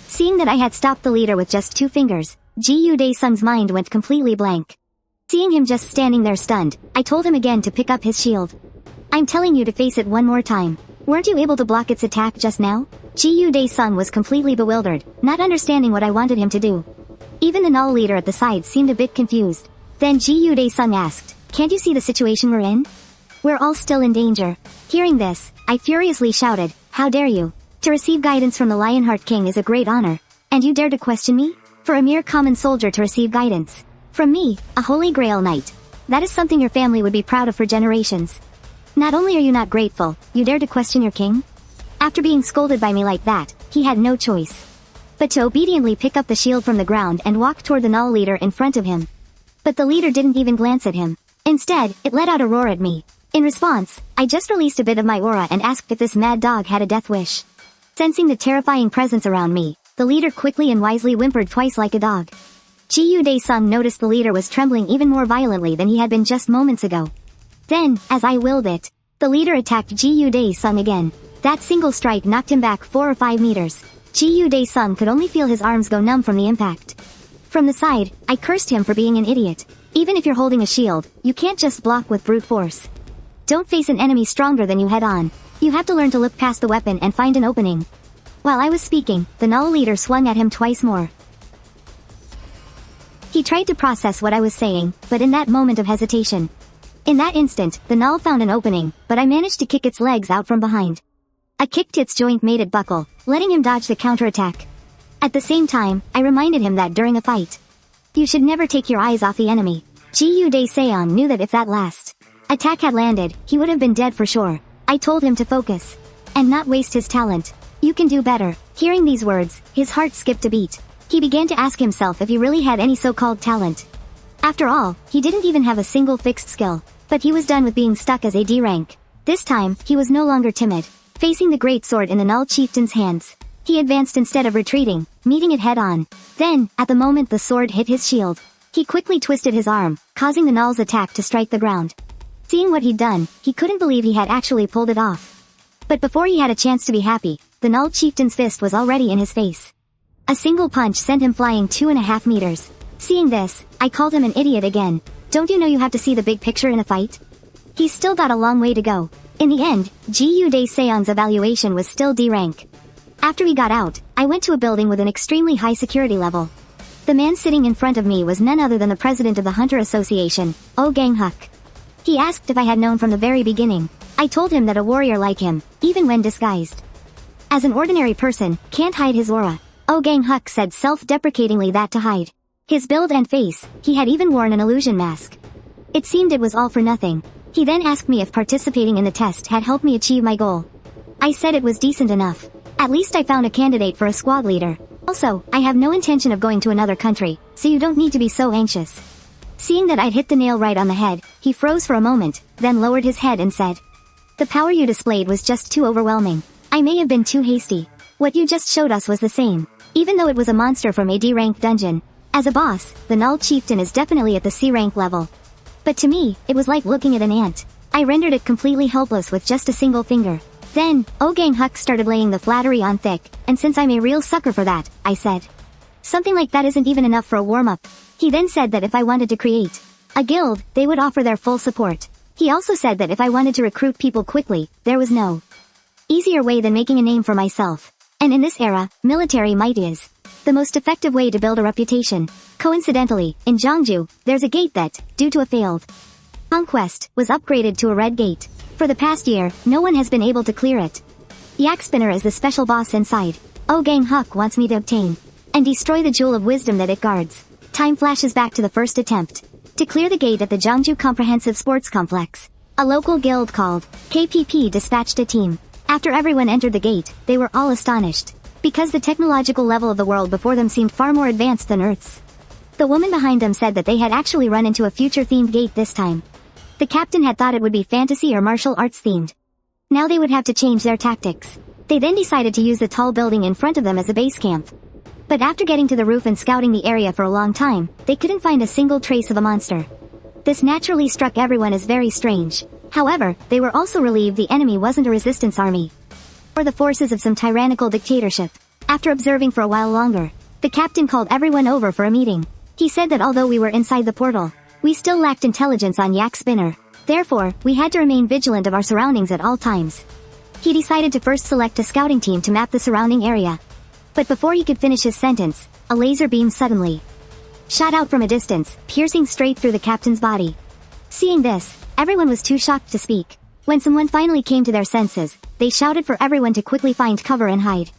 Seeing that I had stopped the leader with just 2 fingers, Ji Dae-sung's mind went completely blank. Seeing him just standing there stunned, I told him again to pick up his shield. I'm telling you to face it one more time. Weren't you able to block its attack just now? Ji Dae-sung was completely bewildered, not understanding what I wanted him to do. Even the gnoll leader at the side seemed a bit confused. Then Ji Dae-sung asked, can't you see the situation we're in? We're all still in danger. Hearing this, I furiously shouted, how dare you? To receive guidance from the Lionheart King is a great honor. And you dare to question me? For a mere common soldier to receive guidance from me, a Holy Grail Knight. That is something your family would be proud of for generations. Not only are you not grateful, you dare to question your king? After being scolded by me like that, he had no choice but to obediently pick up the shield from the ground and walk toward the gnoll leader in front of him. But the leader didn't even glance at him. Instead, it let out a roar at me. In response, I just released a bit of my aura and asked if this mad dog had a death wish. Sensing the terrifying presence around me, the leader quickly and wisely whimpered twice like a dog. Ji Dae-sung noticed the leader was trembling even more violently than he had been just moments ago. Then, as I willed it, the leader attacked Ji Dae-sung again. That single strike knocked him back 4 or 5 meters. Ji Dae-sung could only feel his arms go numb from the impact. From the side, I cursed him for being an idiot. Even if you're holding a shield, you can't just block with brute force. Don't face an enemy stronger than you head on. You have to learn to look past the weapon and find an opening. While I was speaking, the gnoll leader swung at him twice more. He tried to process what I was saying, but in that moment of hesitation. In that instant, the null found an opening, but I managed to kick its legs out from behind. A kick to its joint made it buckle, letting him dodge the counterattack. At the same time, I reminded him that during a fight, you should never take your eyes off the enemy. Gu Daeseon knew that if that last attack had landed, he would have been dead for sure. I told him to focus and not waste his talent. You can do better. Hearing these words, his heart skipped a beat. He began to ask himself if he really had any so-called talent. After all, he didn't even have a single fixed skill. But he was done with being stuck as a D rank. This time, he was no longer timid. Facing the great sword in the Null Chieftain's hands, he advanced instead of retreating, meeting it head-on. Then, at the moment the sword hit his shield, he quickly twisted his arm, causing the Null's attack to strike the ground. Seeing what he'd done, he couldn't believe he had actually pulled it off. But before he had a chance to be happy, the Null Chieftain's fist was already in his face. A single punch sent him flying 2.5 meters. Seeing this, I called him an idiot again. Don't you know you have to see the big picture in a fight? He's still got a long way to go. In the end, Gu Daeseon's evaluation was still D rank. After we got out, I went to a building with an extremely high security level. The man sitting in front of me was none other than the president of the Hunter Association, Oh Gang-huk. He asked if I had known from the very beginning. I told him that a warrior like him, even when disguised as an ordinary person, can't hide his aura. Oh Gang-huk said self-deprecatingly that to hide his build and face, he had even worn an illusion mask. It seemed it was all for nothing. He then asked me if participating in the test had helped me achieve my goal. I said it was decent enough. At least I found a candidate for a squad leader. Also, I have no intention of going to another country, so you don't need to be so anxious. Seeing that I'd hit the nail right on the head, he froze for a moment, then lowered his head and said, "The power you displayed was just too overwhelming. I may have been too hasty. What you just showed us was the same. Even though it was a monster from a D-rank dungeon. As a boss, the Null Chieftain is definitely at the C-rank level. But to me, it was like looking at an ant. I rendered it completely helpless with just a single finger." Then, Oh Gang-huk started laying the flattery on thick, and since I'm a real sucker for that, I said, "Something like that isn't even enough for a warm-up." He then said that if I wanted to create a guild, they would offer their full support. He also said that if I wanted to recruit people quickly, there was no easier way than making a name for myself. And in this era, military might is the most effective way to build a reputation. Coincidentally, in Jeongju, there's a gate that, due to a failed conquest, was upgraded to a red gate. For the past year, no one has been able to clear it. Yak Spinner is the special boss inside. Oh Gang-huk wants me to obtain and destroy the jewel of wisdom that it guards. Time flashes back to the first attempt to clear the gate at the Jeongju Comprehensive Sports Complex. A local guild called KPP dispatched a team. After everyone entered the gate, they were all astonished, because the technological level of the world before them seemed far more advanced than Earth's. The woman behind them said that they had actually run into a future-themed gate this time. The captain had thought it would be fantasy or martial arts themed. Now they would have to change their tactics. They then decided to use the tall building in front of them as a base camp. But after getting to the roof and scouting the area for a long time, they couldn't find a single trace of a monster. This naturally struck everyone as very strange. However, they were also relieved the enemy wasn't a resistance army, or the forces of some tyrannical dictatorship. After observing for a while longer, the captain called everyone over for a meeting. He said that although we were inside the portal, we still lacked intelligence on Yak Spinner. Therefore, we had to remain vigilant of our surroundings at all times. He decided to first select a scouting team to map the surrounding area. But before he could finish his sentence, a laser beam suddenly shot out from a distance, piercing straight through the captain's body. Seeing this, everyone was too shocked to speak. When someone finally came to their senses, they shouted for everyone to quickly find cover and hide.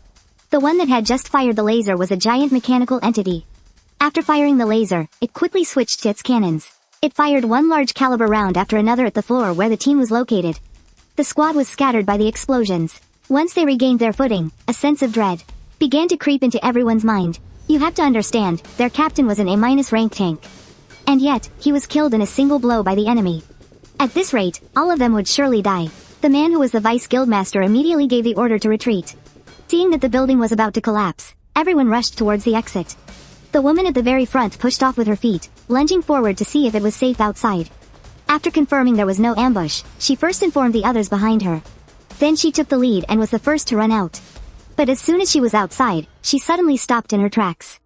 The one that had just fired the laser was a giant mechanical entity. After firing the laser, it quickly switched to its cannons. It fired one large caliber round after another at the floor where the team was located. The squad was scattered by the explosions. Once they regained their footing, a sense of dread began to creep into everyone's mind. You have to understand, their captain was an A- rank tank. And yet, he was killed in a single blow by the enemy. At this rate, all of them would surely die. The man who was the vice guildmaster immediately gave the order to retreat. Seeing that the building was about to collapse, everyone rushed towards the exit. The woman at the very front pushed off with her feet, lunging forward to see if it was safe outside. After confirming there was no ambush, she first informed the others behind her. Then she took the lead and was the first to run out. But as soon as she was outside, she suddenly stopped in her tracks,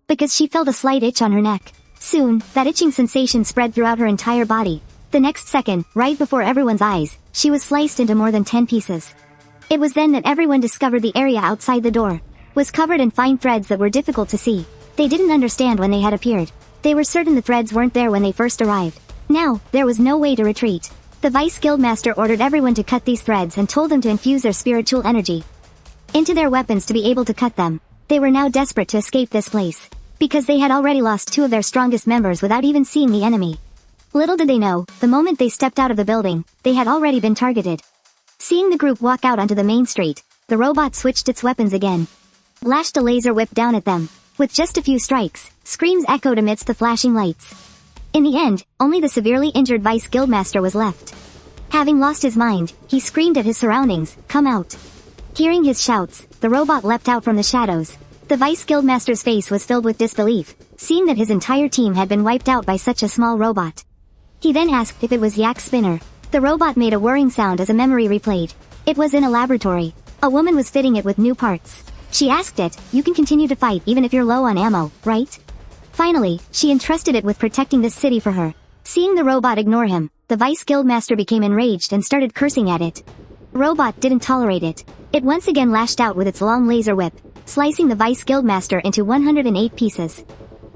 because she felt a slight itch on her neck. Soon, that itching sensation spread throughout her entire body. The next second, right before everyone's eyes, she was sliced into more than 10 pieces. It was then that everyone discovered the area outside the door was covered in fine threads that were difficult to see. They didn't understand when they had appeared. They were certain the threads weren't there when they first arrived. Now, there was no way to retreat. The Vice Guildmaster ordered everyone to cut these threads and told them to infuse their spiritual energy into their weapons to be able to cut them. They were now desperate to escape this place, because they had already lost two of their strongest members without even seeing the enemy. Little did they know, the moment they stepped out of the building, they had already been targeted. Seeing the group walk out onto the main street, the robot switched its weapons again, lashed a laser whip down at them. With just a few strikes, screams echoed amidst the flashing lights. In the end, only the severely injured Vice Guildmaster was left. Having lost his mind, he screamed at his surroundings, "Come out!" Hearing his shouts, the robot leapt out from the shadows. The Vice Guildmaster's face was filled with disbelief, seeing that his entire team had been wiped out by such a small robot. He then asked if it was Yak Spinner. The robot made a whirring sound as a memory replayed. It was in a laboratory. A woman was fitting it with new parts. She asked it, "You can continue to fight even if you're low on ammo, right?" Finally, she entrusted it with protecting this city for her. Seeing the robot ignore him, the Vice Guildmaster became enraged and started cursing at it. Robot didn't tolerate it. It once again lashed out with its long laser whip, slicing the Vice Guildmaster into 108 pieces.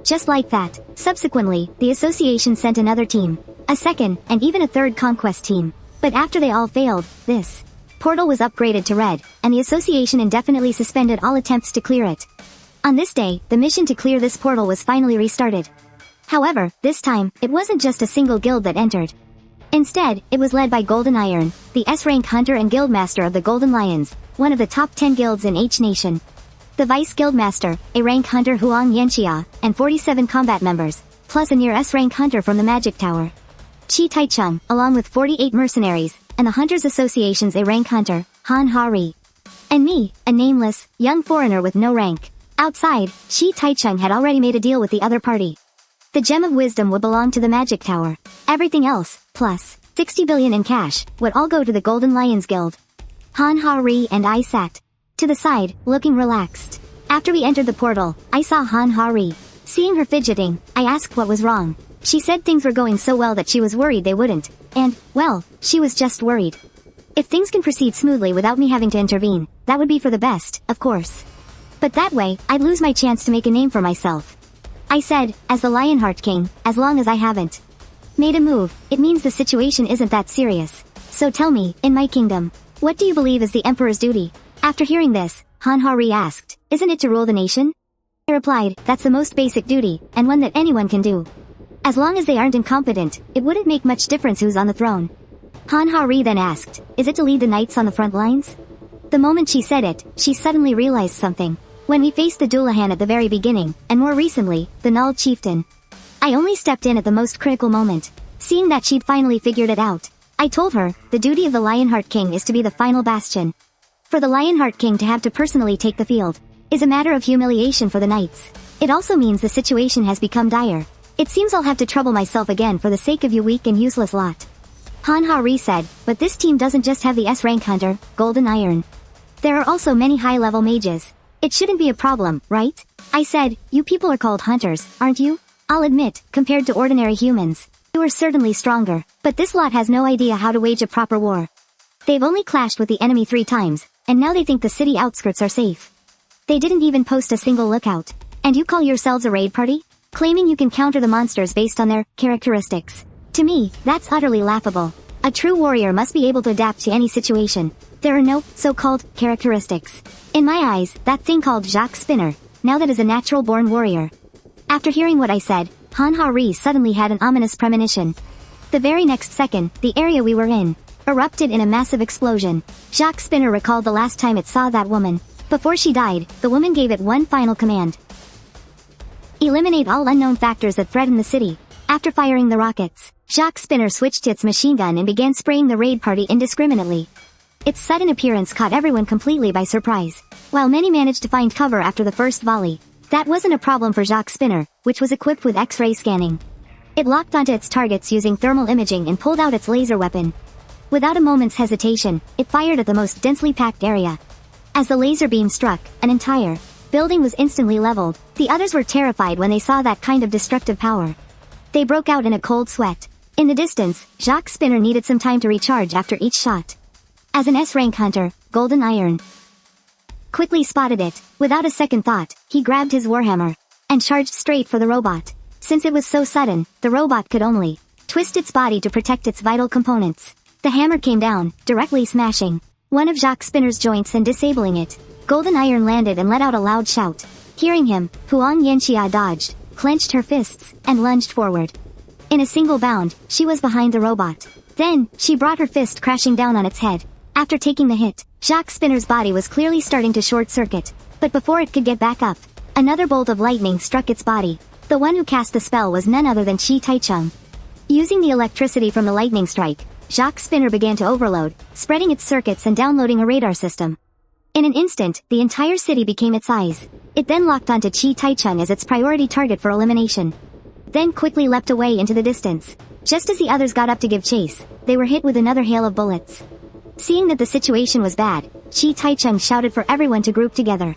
Just like that, subsequently, the association sent another team, a second, and even a third conquest team. But after they all failed, this portal was upgraded to red, and the association indefinitely suspended all attempts to clear it. On this day, the mission to clear this portal was finally restarted. However, this time, it wasn't just a single guild that entered. Instead, it was led by Golden Iron, the S-rank hunter and guildmaster of the Golden Lions, one of the top 10 guilds in each nation. The Vice Guildmaster, a rank hunter Huang Yanxia, and 47 combat members, plus a near S-rank hunter from the Magic Tower, Chi Taichung, along with 48 mercenaries, and the Hunters Association's a rank hunter, Han Hari. And me, a nameless, young foreigner with no rank. Outside, Chi Taichung had already made a deal with the other party. The Gem of Wisdom would belong to the Magic Tower. Everything else, plus 60 billion in cash, would all go to the Golden Lions Guild. Han Hari and I sat to the side, looking relaxed. After we entered the portal, I saw Han Hari. Seeing her fidgeting, I asked what was wrong. She said things were going so well that she was worried they wouldn't. And, well, she was just worried. If things can proceed smoothly without me having to intervene, that would be for the best, of course. But that way, I'd lose my chance to make a name for myself. I said, as the Lionheart King, as long as I haven't made a move, it means the situation isn't that serious. So tell me, in my kingdom, what do you believe is the Emperor's duty? After hearing this, Han Hari asked, "Isn't it to rule the nation?" I replied, "That's the most basic duty, and one that anyone can do. As long as they aren't incompetent, it wouldn't make much difference who's on the throne." Han Hari then asked, "Is it to lead the knights on the front lines?" The moment she said it, she suddenly realized something. When we faced the Dullahan at the very beginning, and more recently, the Null Chieftain, I only stepped in at the most critical moment. Seeing that she'd finally figured it out, I told her, the duty of the Lionheart King is to be the final bastion. For the Lionheart King to have to personally take the field is a matter of humiliation for the knights. It also means the situation has become dire. It seems I'll have to trouble myself again for the sake of you weak and useless lot. Han Hari said, "But this team doesn't just have the S-rank hunter, Golden Iron. There are also many high-level mages. It shouldn't be a problem, right?" I said, "You people are called hunters, aren't you? I'll admit, compared to ordinary humans, you are certainly stronger, but this lot has no idea how to wage a proper war. They've only clashed with the enemy 3 times, and now they think the city outskirts are safe. They didn't even post a single lookout. And you call yourselves a raid party? Claiming you can counter the monsters based on their characteristics. To me, that's utterly laughable. A true warrior must be able to adapt to any situation. There are no so-called characteristics. In my eyes, that thing called Jacques Spinner, now that is a natural-born warrior." After hearing what I said, Han Hari suddenly had an ominous premonition. The very next second, the area we were in erupted in a massive explosion. Jacques Spinner recalled the last time it saw that woman. Before she died, the woman gave it one final command. Eliminate all unknown factors that threaten the city. After firing the rockets, Jacques Spinner switched to its machine gun and began spraying the raid party indiscriminately. Its sudden appearance caught everyone completely by surprise. While many managed to find cover after the first volley, that wasn't a problem for Jacques Spinner, which was equipped with X-ray scanning. It locked onto its targets using thermal imaging and pulled out its laser weapon. Without a moment's hesitation, it fired at the most densely packed area. As the laser beam struck, an entire building was instantly leveled. The others were terrified when they saw that kind of destructive power. They broke out in a cold sweat. In the distance, Jacques Spinner needed some time to recharge after each shot. As an S-rank hunter, Golden Iron quickly spotted it. Without a second thought, he grabbed his warhammer and charged straight for the robot. Since it was so sudden, the robot could only twist its body to protect its vital components. The hammer came down, directly smashing one of Jacques Spinner's joints and disabling it. Golden Iron landed and let out a loud shout. Hearing him, Huang Yanxia dodged, clenched her fists, and lunged forward. In a single bound, she was behind the robot. Then, she brought her fist crashing down on its head. After taking the hit, Jacques Spinner's body was clearly starting to short-circuit. But before it could get back up, another bolt of lightning struck its body. The one who cast the spell was none other than Chi Taichung. Using the electricity from the lightning strike, Jacques Spinner began to overload, spreading its circuits and downloading a radar system. In an instant, the entire city became its eyes. It then locked onto Chi Taichung as its priority target for elimination. Then quickly leapt away into the distance. Just as the others got up to give chase, they were hit with another hail of bullets. Seeing that the situation was bad, Chi Taichung shouted for everyone to group together.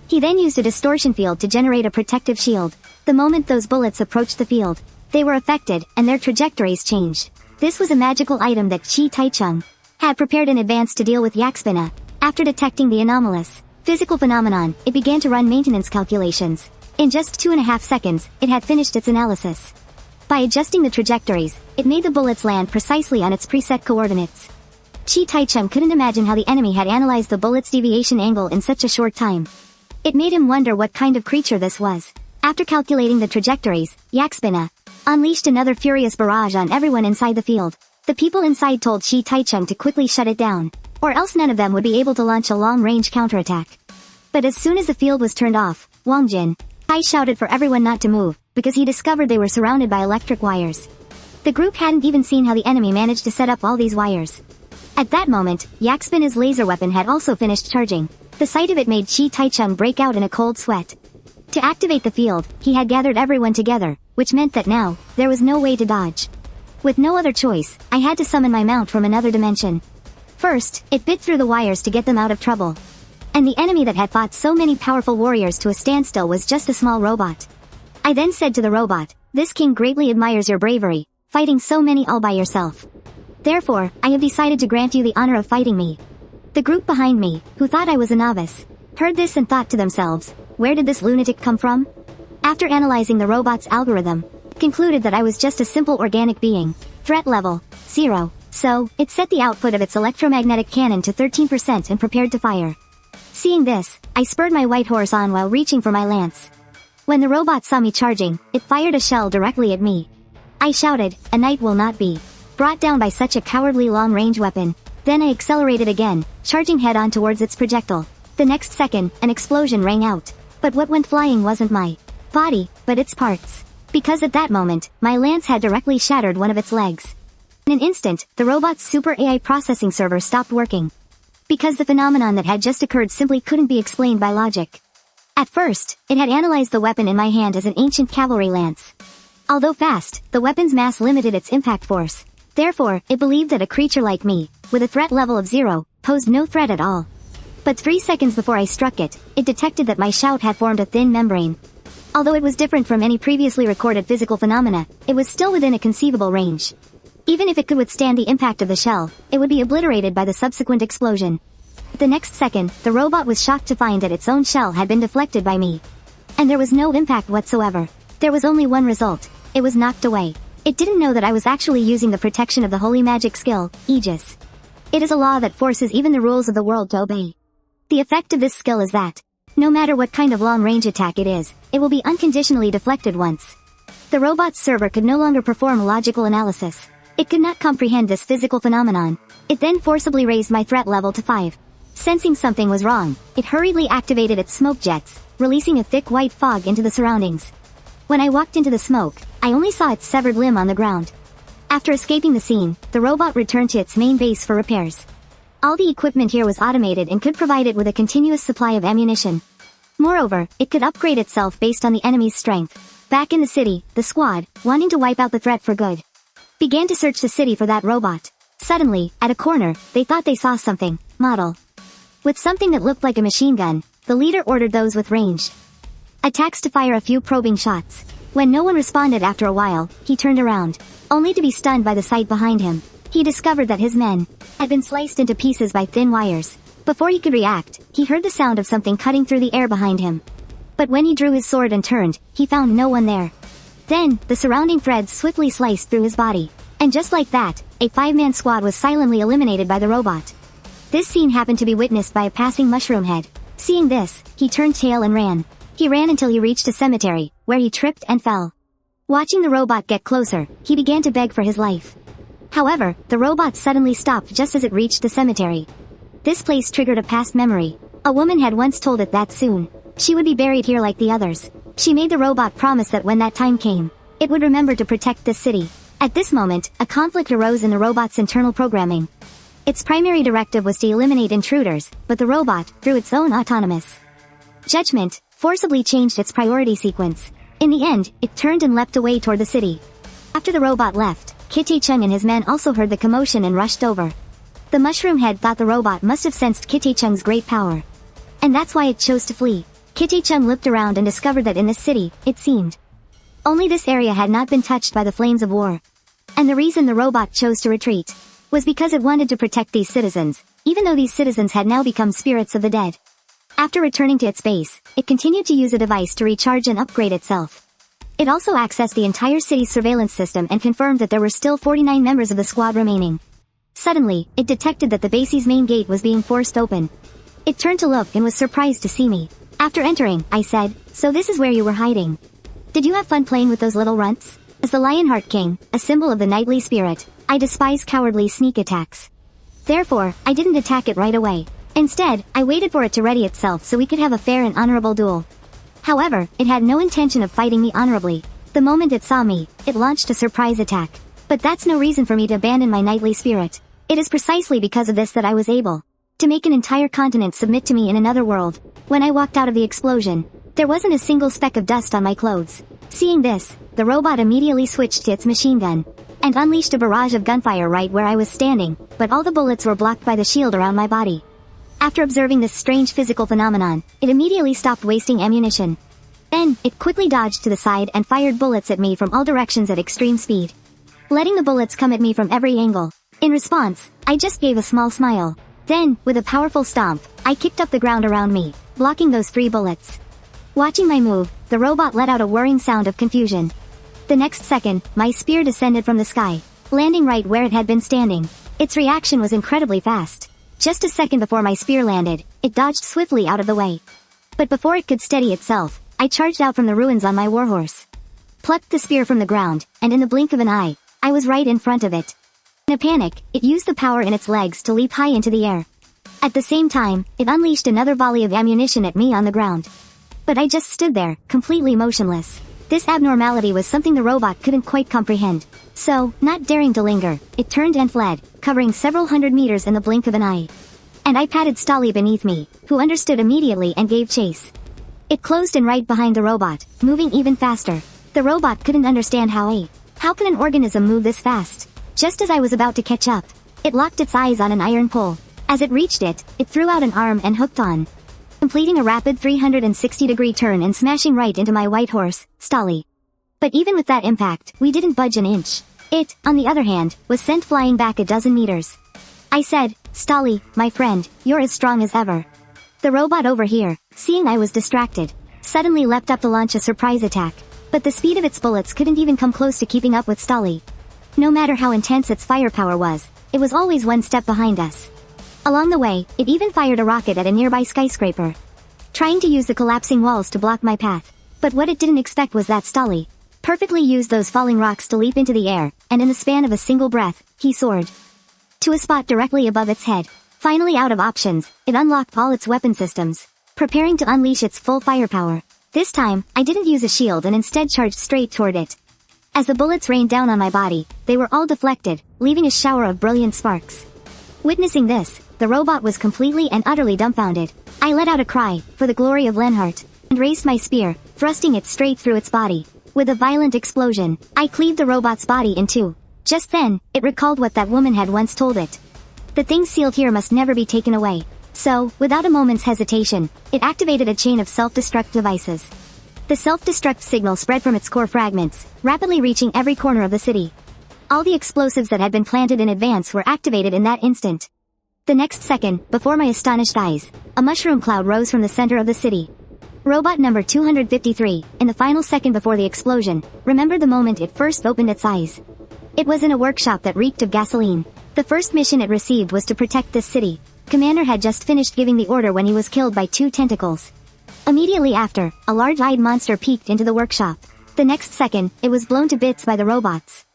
He then used a distortion field to generate a protective shield. The moment those bullets approached the field, they were affected, and their trajectories changed. This was a magical item that Chi Taichung had prepared in advance to deal with Yaxpina. After detecting the anomalous physical phenomenon, it began to run maintenance calculations. In just 2.5 seconds, it had finished its analysis. By adjusting the trajectories, it made the bullets land precisely on its preset coordinates. Chi Taichung couldn't imagine how the enemy had analyzed the bullet's deviation angle in such a short time. It made him wonder what kind of creature this was. After calculating the trajectories, Yaxpina unleashed another furious barrage on everyone inside the field. The people inside told Chi Taichung to quickly shut it down, or else none of them would be able to launch a long-range counterattack. But as soon as the field was turned off, Wang Jin shouted for everyone not to move, because he discovered they were surrounded by electric wires. The group hadn't even seen how the enemy managed to set up all these wires. At that moment, Yaxpina's laser weapon had also finished charging. The sight of it made Chi Taichung break out in a cold sweat. To activate the field, he had gathered everyone together, which meant that now, there was no way to dodge. With no other choice, I had to summon my mount from another dimension. First, it bit through the wires to get them out of trouble. And the enemy that had fought so many powerful warriors to a standstill was just a small robot. I then said to the robot, "This king greatly admires your bravery, fighting so many all by yourself. Therefore, I have decided to grant you the honor of fighting me." The group behind me, who thought I was a novice, heard this and thought to themselves, where did this lunatic come from? After analyzing the robot's algorithm, it concluded that I was just a simple organic being. Threat level, 0. So, it set the output of its electromagnetic cannon to 13% and prepared to fire. Seeing this, I spurred my white horse on while reaching for my lance. When the robot saw me charging, it fired a shell directly at me. I shouted, "A knight will not be brought down by such a cowardly long-range weapon." Then I accelerated again, charging head-on towards its projectile. The next second, an explosion rang out. But what went flying wasn't my body, but its parts. Because at that moment, my lance had directly shattered one of its legs. In an instant, the robot's super AI processing server stopped working. Because the phenomenon that had just occurred simply couldn't be explained by logic. At first, it had analyzed the weapon in my hand as an ancient cavalry lance. Although fast, the weapon's mass limited its impact force. Therefore, it believed that a creature like me, with a threat level of 0, posed no threat at all. But 3 seconds before I struck it, it detected that my shout had formed a thin membrane. Although it was different from any previously recorded physical phenomena, it was still within a conceivable range. Even if it could withstand the impact of the shell, it would be obliterated by the subsequent explosion. The next second, the robot was shocked to find that its own shell had been deflected by me. And there was no impact whatsoever. There was only one result. It was knocked away. It didn't know that I was actually using the protection of the holy magic skill, Aegis. It is a law that forces even the rules of the world to obey. The effect of this skill is that, no matter what kind of long-range attack it is, it will be unconditionally deflected once. The robot's server could no longer perform logical analysis. It could not comprehend this physical phenomenon. It then forcibly raised my threat level to 5. Sensing something was wrong, it hurriedly activated its smoke jets, releasing a thick white fog into the surroundings. When I walked into the smoke, I only saw its severed limb on the ground. After escaping the scene, the robot returned to its main base for repairs. All the equipment here was automated and could provide it with a continuous supply of ammunition. Moreover, it could upgrade itself based on the enemy's strength. Back in the city, the squad, wanting to wipe out the threat for good, began to search the city for that robot. Suddenly, at a corner, they thought they saw something, model. With something that looked like a machine gun, the leader ordered those with ranged attacks to fire a few probing shots. When no one responded after a while, he turned around, only to be stunned by the sight behind him. He discovered that his men had been sliced into pieces by thin wires. Before he could react, he heard the sound of something cutting through the air behind him. But when he drew his sword and turned, he found no one there. Then, the surrounding threads swiftly sliced through his body. And just like that, a 5-man squad was silently eliminated by the robot. This scene happened to be witnessed by a passing mushroom head. Seeing this, he turned tail and ran. He ran until he reached a cemetery, where he tripped and fell. Watching the robot get closer, he began to beg for his life. However, the robot suddenly stopped just as it reached the cemetery. This place triggered a past memory. A woman had once told it that soon she would be buried here like the others. She made the robot promise that when that time came, it would remember to protect this city. At this moment, a conflict arose in the robot's internal programming. Its primary directive was to eliminate intruders, but the robot, through its own autonomous judgment, forcibly changed its priority sequence. In the end, it turned and leapt away toward the city. After the robot left, Kitty-chung and his men also heard the commotion and rushed over. The mushroom head thought the robot must have sensed Kitty-chung's great power. And that's why it chose to flee. Kitty-chung looked around and discovered that in this city, it seemed, only this area had not been touched by the flames of war. And the reason the robot chose to retreat was because it wanted to protect these citizens, even though these citizens had now become spirits of the dead. After returning to its base, it continued to use a device to recharge and upgrade itself. It also accessed the entire city's surveillance system and confirmed that there were still 49 members of the squad remaining. Suddenly, it detected that the base's main gate was being forced open. It turned to look and was surprised to see me. After entering, I said, "So this is where you were hiding. Did you have fun playing with those little runts?" As the Lionheart King, a symbol of the knightly spirit, I despise cowardly sneak attacks. Therefore, I didn't attack it right away. Instead, I waited for it to ready itself so we could have a fair and honorable duel. However, it had no intention of fighting me honorably. The moment it saw me, it launched a surprise attack. But that's no reason for me to abandon my knightly spirit. It is precisely because of this that I was able to make an entire continent submit to me in another world. When I walked out of the explosion, there wasn't a single speck of dust on my clothes. Seeing this, the robot immediately switched to its machine gun and unleashed a barrage of gunfire right where I was standing, but all the bullets were blocked by the shield around my body. After observing this strange physical phenomenon, it immediately stopped wasting ammunition. Then, it quickly dodged to the side and fired bullets at me from all directions at extreme speed, letting the bullets come at me from every angle. In response, I just gave a small smile. Then, with a powerful stomp, I kicked up the ground around me, blocking those 3 bullets. Watching my move, the robot let out a whirring sound of confusion. The next second, my spear descended from the sky, landing right where it had been standing. Its reaction was incredibly fast. Just a second before my spear landed, it dodged swiftly out of the way. But before it could steady itself, I charged out from the ruins on my warhorse, plucked the spear from the ground, and in the blink of an eye, I was right in front of it. In a panic, it used the power in its legs to leap high into the air. At the same time, it unleashed another volley of ammunition at me on the ground. But I just stood there, completely motionless. This abnormality was something the robot couldn't quite comprehend. So, not daring to linger, it turned and fled, covering several hundred meters in the blink of an eye. And I patted Stolly beneath me, who understood immediately and gave chase. It closed in right behind the robot, moving even faster. The robot couldn't understand how can an organism move this fast? Just as I was about to catch up, it locked its eyes on an iron pole. As it reached it, it threw out an arm and hooked on, completing a rapid 360-degree turn and smashing right into my white horse, Stolly. But even with that impact, we didn't budge an inch. It, on the other hand, was sent flying back a dozen meters. I said, "Stolly, my friend, you're as strong as ever." The robot over here, seeing I was distracted, suddenly leapt up to launch a surprise attack. But the speed of its bullets couldn't even come close to keeping up with Stolly. No matter how intense its firepower was, it was always one step behind us. Along the way, it even fired a rocket at a nearby skyscraper, trying to use the collapsing walls to block my path. But what it didn't expect was that Stolly perfectly used those falling rocks to leap into the air, and in the span of a single breath, he soared to a spot directly above its head. Finally out of options, it unlocked all its weapon systems, preparing to unleash its full firepower. This time, I didn't use a shield and instead charged straight toward it. As the bullets rained down on my body, they were all deflected, leaving a shower of brilliant sparks. Witnessing this, the robot was completely and utterly dumbfounded. I let out a cry, for the glory of Lenhart, and raised my spear, thrusting it straight through its body. With a violent explosion, I cleaved the robot's body in two. Just then, it recalled what that woman had once told it. The things sealed here must never be taken away. So, without a moment's hesitation, it activated a chain of self-destruct devices. The self-destruct signal spread from its core fragments, rapidly reaching every corner of the city. All the explosives that had been planted in advance were activated in that instant. The next second, before my astonished eyes, a mushroom cloud rose from the center of the city. Robot number 253, in the final second before the explosion, remembered the moment it first opened its eyes. It was in a workshop that reeked of gasoline. The first mission it received was to protect this city. Commander had just finished giving the order when he was killed by two tentacles. Immediately after, a large-eyed monster peeked into the workshop. The next second, it was blown to bits by the robots.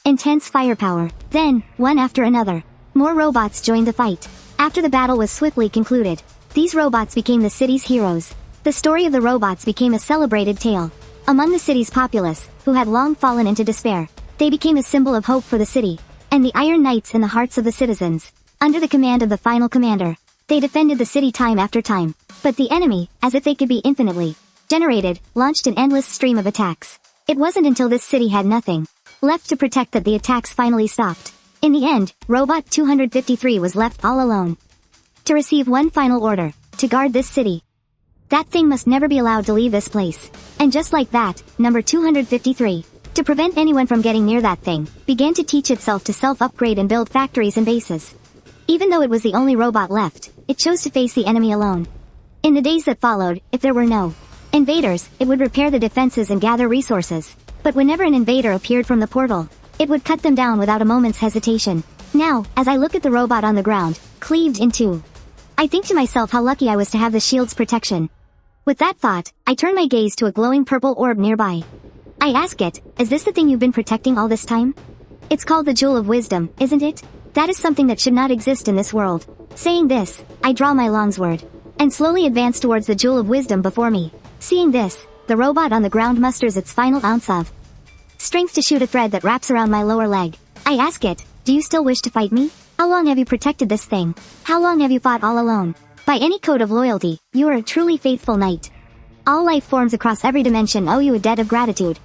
Intense firepower. Then, one after another, more robots joined the fight. After the battle was swiftly concluded, these robots became the city's heroes. The story of the robots became a celebrated tale. Among the city's populace, who had long fallen into despair, they became a symbol of hope for the city, and the Iron Knights in the hearts of the citizens. Under the command of the final commander, they defended the city time after time. But the enemy, as if they could be infinitely generated, launched an endless stream of attacks. It wasn't until this city had nothing left to protect that the attacks finally stopped. In the end, Robot 253 was left all alone to receive one final order, to guard this city. That thing must never be allowed to leave this place. And just like that, number 253, to prevent anyone from getting near that thing, began to teach itself to self-upgrade and build factories and bases. Even though it was the only robot left, it chose to face the enemy alone. In the days that followed, if there were no invaders, it would repair the defenses and gather resources. But whenever an invader appeared from the portal, it would cut them down without a moment's hesitation. Now, as I look at the robot on the ground, cleaved in two, I think to myself how lucky I was to have the shield's protection. With that thought, I turn my gaze to a glowing purple orb nearby. I ask it, is this the thing you've been protecting all this time? It's called the Jewel of Wisdom, isn't it? That is something that should not exist in this world. Saying this, I draw my longsword, and slowly advance towards the Jewel of Wisdom before me. Seeing this, the robot on the ground musters its final ounce of strength to shoot a thread that wraps around my lower leg. I ask it, do you still wish to fight me? How long have you protected this thing? How long have you fought all alone? By any code of loyalty, you are a truly faithful knight. All life forms across every dimension owe you a debt of gratitude.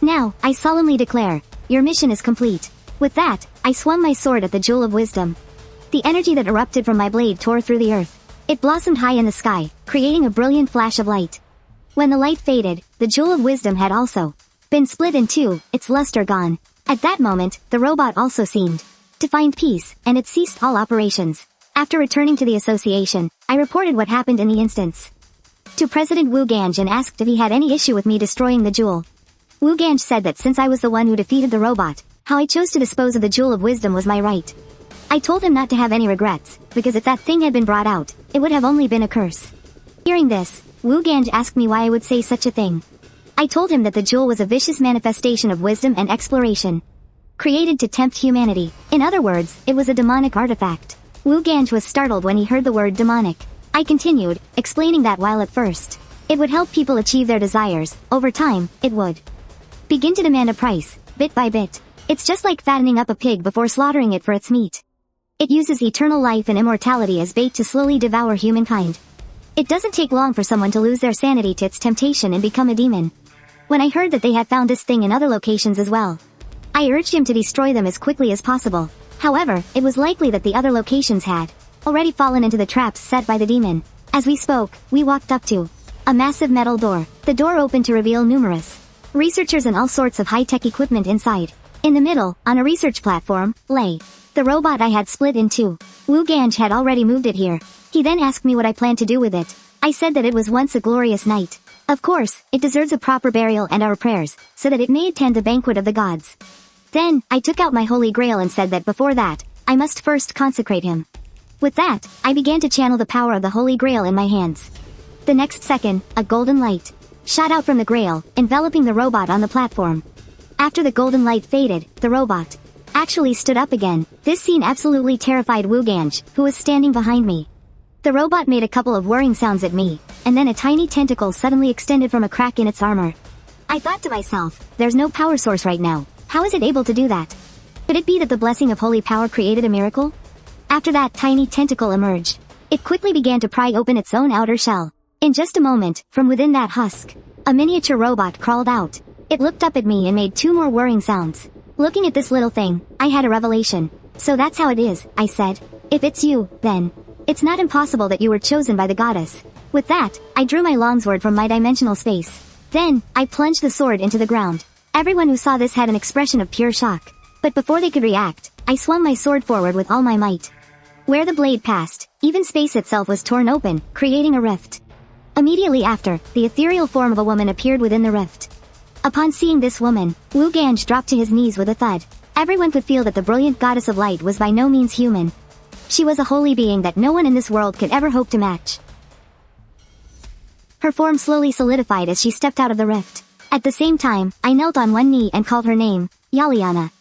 Now, I solemnly declare, your mission is complete. With that, I swung my sword at the Jewel of Wisdom. The energy that erupted from my blade tore through the earth. It blossomed high in the sky, creating a brilliant flash of light. When the light faded, the Jewel of Wisdom had also been split in two, its luster gone. At that moment, the robot also seemed to find peace, and it ceased all operations. After returning to the association, I reported what happened in the instance to President Wu Ganj and asked if he had any issue with me destroying the jewel. Wu Ganj said that since I was the one who defeated the robot, how I chose to dispose of the Jewel of Wisdom was my right. I told him not to have any regrets, because if that thing had been brought out, it would have only been a curse. Hearing this, Wu Ganj asked me why I would say such a thing. I told him that the jewel was a vicious manifestation of wisdom and exploration, created to tempt humanity. In other words, it was a demonic artifact. Wu Ganj was startled when he heard the word demonic. I continued, explaining that while at first it would help people achieve their desires, over time, it would begin to demand a price, bit by bit. It's just like fattening up a pig before slaughtering it for its meat. It uses eternal life and immortality as bait to slowly devour humankind. It doesn't take long for someone to lose their sanity to its temptation and become a demon. When I heard that they had found this thing in other locations as well, I urged him to destroy them as quickly as possible. However, it was likely that the other locations had already fallen into the traps set by the demon. As we spoke, we walked up to a massive metal door. The door opened to reveal numerous researchers and all sorts of high-tech equipment inside. In the middle, on a research platform, lay the robot I had split in two. Wu Ganj had already moved it here. He then asked me what I planned to do with it. I said that it was once a glorious night. Of course, it deserves a proper burial and our prayers, so that it may attend the banquet of the gods. Then, I took out my holy grail and said that before that, I must first consecrate him. With that, I began to channel the power of the holy grail in my hands. The next second, a golden light shot out from the grail, enveloping the robot on the platform. After the golden light faded, the robot actually stood up again. This scene absolutely terrified Wu Ganj, who was standing behind me. The robot made a couple of whirring sounds at me, and then a tiny tentacle suddenly extended from a crack in its armor. I thought to myself, there's no power source right now. How is it able to do that? Could it be that the blessing of holy power created a miracle? After that tiny tentacle emerged, it quickly began to pry open its own outer shell. In just a moment, from within that husk, a miniature robot crawled out. It looked up at me and made two more whirring sounds. Looking at this little thing, I had a revelation. So that's how it is, I said. If it's you, then it's not impossible that you were chosen by the goddess. With that, I drew my longsword from my dimensional space. Then, I plunged the sword into the ground. Everyone who saw this had an expression of pure shock. But before they could react, I swung my sword forward with all my might. Where the blade passed, even space itself was torn open, creating a rift. Immediately after, the ethereal form of a woman appeared within the rift. Upon seeing this woman, Wu Ganj dropped to his knees with a thud. Everyone could feel that the brilliant goddess of light was by no means human. She was a holy being that no one in this world could ever hope to match. Her form slowly solidified as she stepped out of the rift. At the same time, I knelt on one knee and called her name, Yaliana.